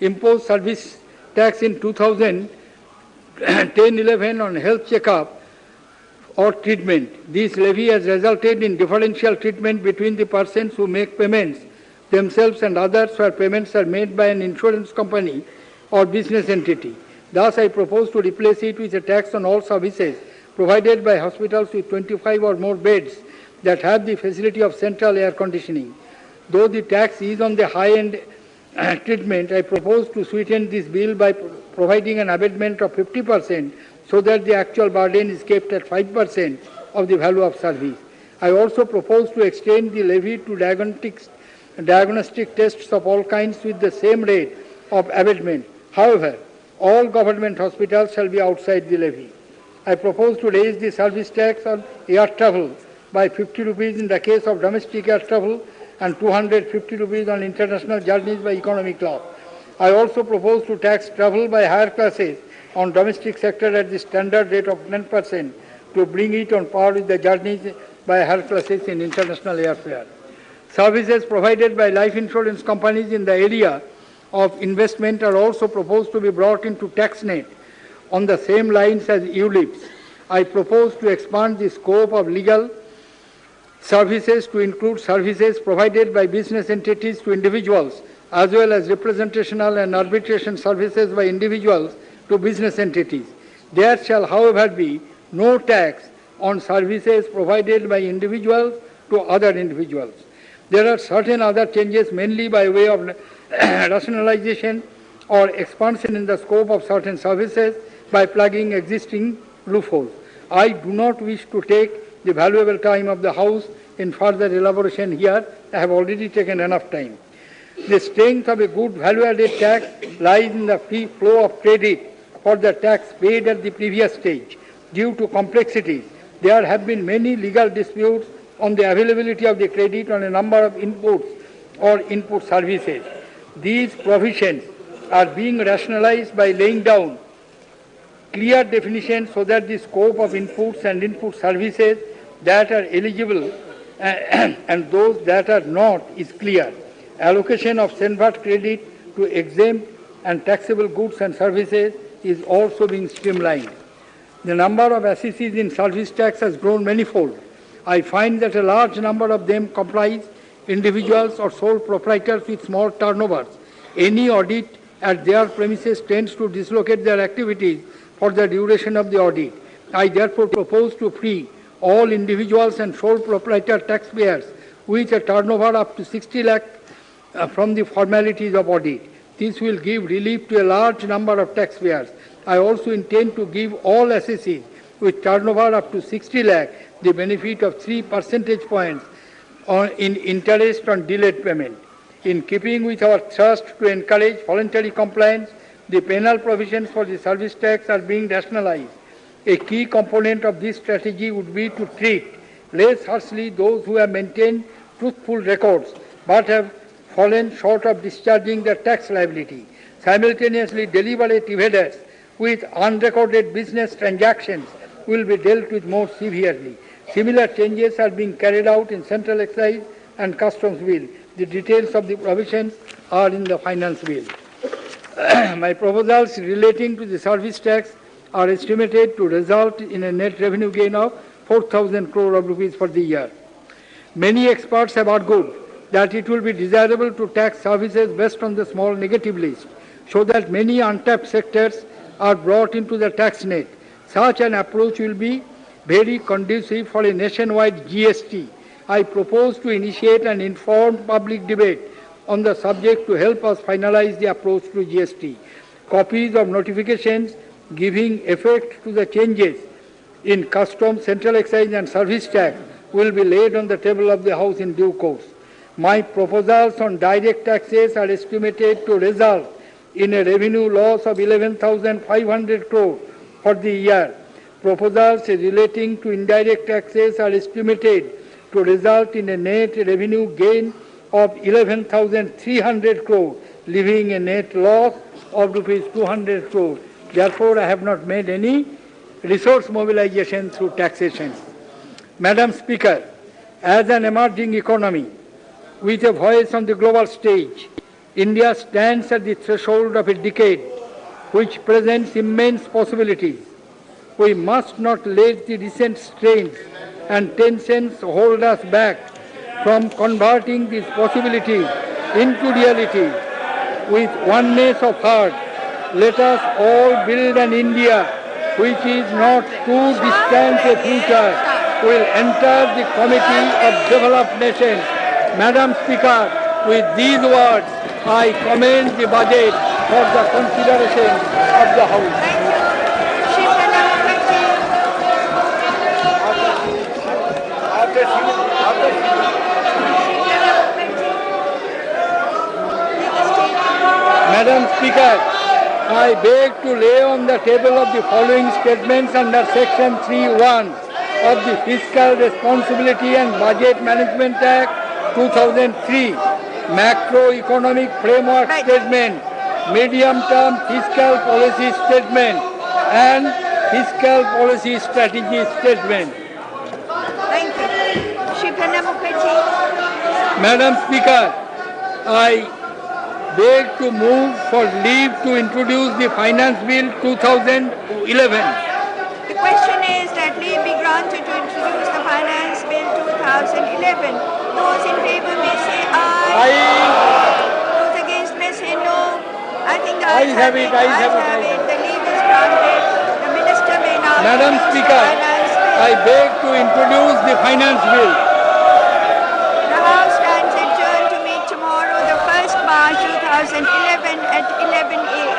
Imposed service tax in 2000 1011 on health checkup or treatment. This levy has resulted in differential treatment between the persons who make payments themselves and others where payments are made by an insurance company or business entity. Thus, I propose to replace it with a tax on all services provided by hospitals with 25 or more beds that have the facility of central air conditioning. Though the tax is on the high-end treatment, I propose to sweeten this bill by providing an abatement of 50% so that the actual burden is kept at 5% of the value of service. I also propose to extend the levy to diagnostic tests of all kinds with the same rate of abatement. However, all government hospitals shall be outside the levy. I propose to raise the service tax on air travel by 50 rupees in the case of domestic air travel and 250 rupees on international journeys by economy class. I also propose to tax travel by higher classes on domestic sector at the standard rate of 10% to bring it on par with the journeys by higher classes in international airfare. Services provided by life insurance companies in the area of investment are also proposed to be brought into tax net on the same lines as ULIPs. I propose to expand the scope of legal services to include services provided by business entities to individuals, as well as representational and arbitration services by individuals to business entities. There shall, however, be no tax on services provided by individuals to other individuals. There are certain other changes, mainly by way of rationalization or expansion in the scope of certain services by plugging existing loopholes. I do not wish to take the valuable time of the House in further elaboration here. I have already taken enough time. The strength of a good value-added tax lies in the free flow of credit for the tax paid at the previous stage. Due to complexities, there have been many legal disputes on the availability of the credit on a number of inputs or input services. These provisions are being rationalized by laying down clear definitions so that the scope of inputs and input services that are eligible and those that are not is clear. Allocation of Senvat credit to exempt and taxable goods and services is also being streamlined. The number of assessees in service tax has grown manifold. I find that a large number of them comprise individuals or sole proprietors with small turnovers. Any audit at their premises tends to dislocate their activities for the duration of the audit. I therefore propose to free all individuals and sole proprietor taxpayers with a turnover up to 60 lakh from the formalities of audit. This will give relief to a large number of taxpayers. I also intend to give all assessees with turnover up to 60 lakh the benefit of 3 percentage points in interest on delayed payment. In keeping with our thrust to encourage voluntary compliance, the penal provisions for the service tax are being rationalized. A key component of this strategy would be to treat less harshly those who have maintained truthful records but have fallen short of discharging their tax liability. Simultaneously, deliberate evaders with unrecorded business transactions will be dealt with more severely. Similar changes are being carried out in Central Excise and Customs Bill. The details of the provisions are in the Finance Bill. My proposals relating to the service tax are estimated to result in a net revenue gain of 4,000 crore of rupees for the year. Many experts have argued that it will be desirable to tax services based on the small negative list, so that many untapped sectors are brought into the tax net. Such an approach will be very conducive for a nationwide GST. I propose to initiate an informed public debate on the subject to help us finalize the approach to GST. Copies of notifications giving effect to the changes in customs, central excise and service tax will be laid on the table of the House in due course. My proposals on direct taxes are estimated to result in a revenue loss of 11,500 crore for the year. Proposals relating to indirect taxes are estimated to result in a net revenue gain of 11,300 crore, leaving a net loss of rupees 200 crore. Therefore, I have not made any resource mobilization through taxation. Madam Speaker, as an emerging economy with a voice on the global stage, India stands at the threshold of a decade which presents immense possibilities. We must not let the recent strains and tensions hold us back from converting these possibilities into reality. With oneness of heart, let us all build an India which is not too distant a future, will enter the Committee of Developed Nations. Madam Speaker, with these words, I commend the budget for the consideration of the House. Madam Speaker, I beg to lay on the table of the following statements under Section 3(1) of the Fiscal Responsibility and Budget Management Act 2003, Macroeconomic Framework Statement, Medium-Term Fiscal Policy Statement, and Fiscal Policy Strategy Statement. Thank you. Shri Pranab Mukherjee. Madam Speaker, I beg to move for leave to introduce the Finance Bill 2011. The question is that leave be granted to introduce the Finance Bill 2011. Those in favour may say aye. Aye. Those against may say no. I think the Ayes have it, ayes have it. The leave is granted. The Minister may now Madam introduce Speaker, the Finance Bill. I beg to introduce the Finance Bill. The House stands adjourned to meet tomorrow, the 1st March 2011 at 11 a.m.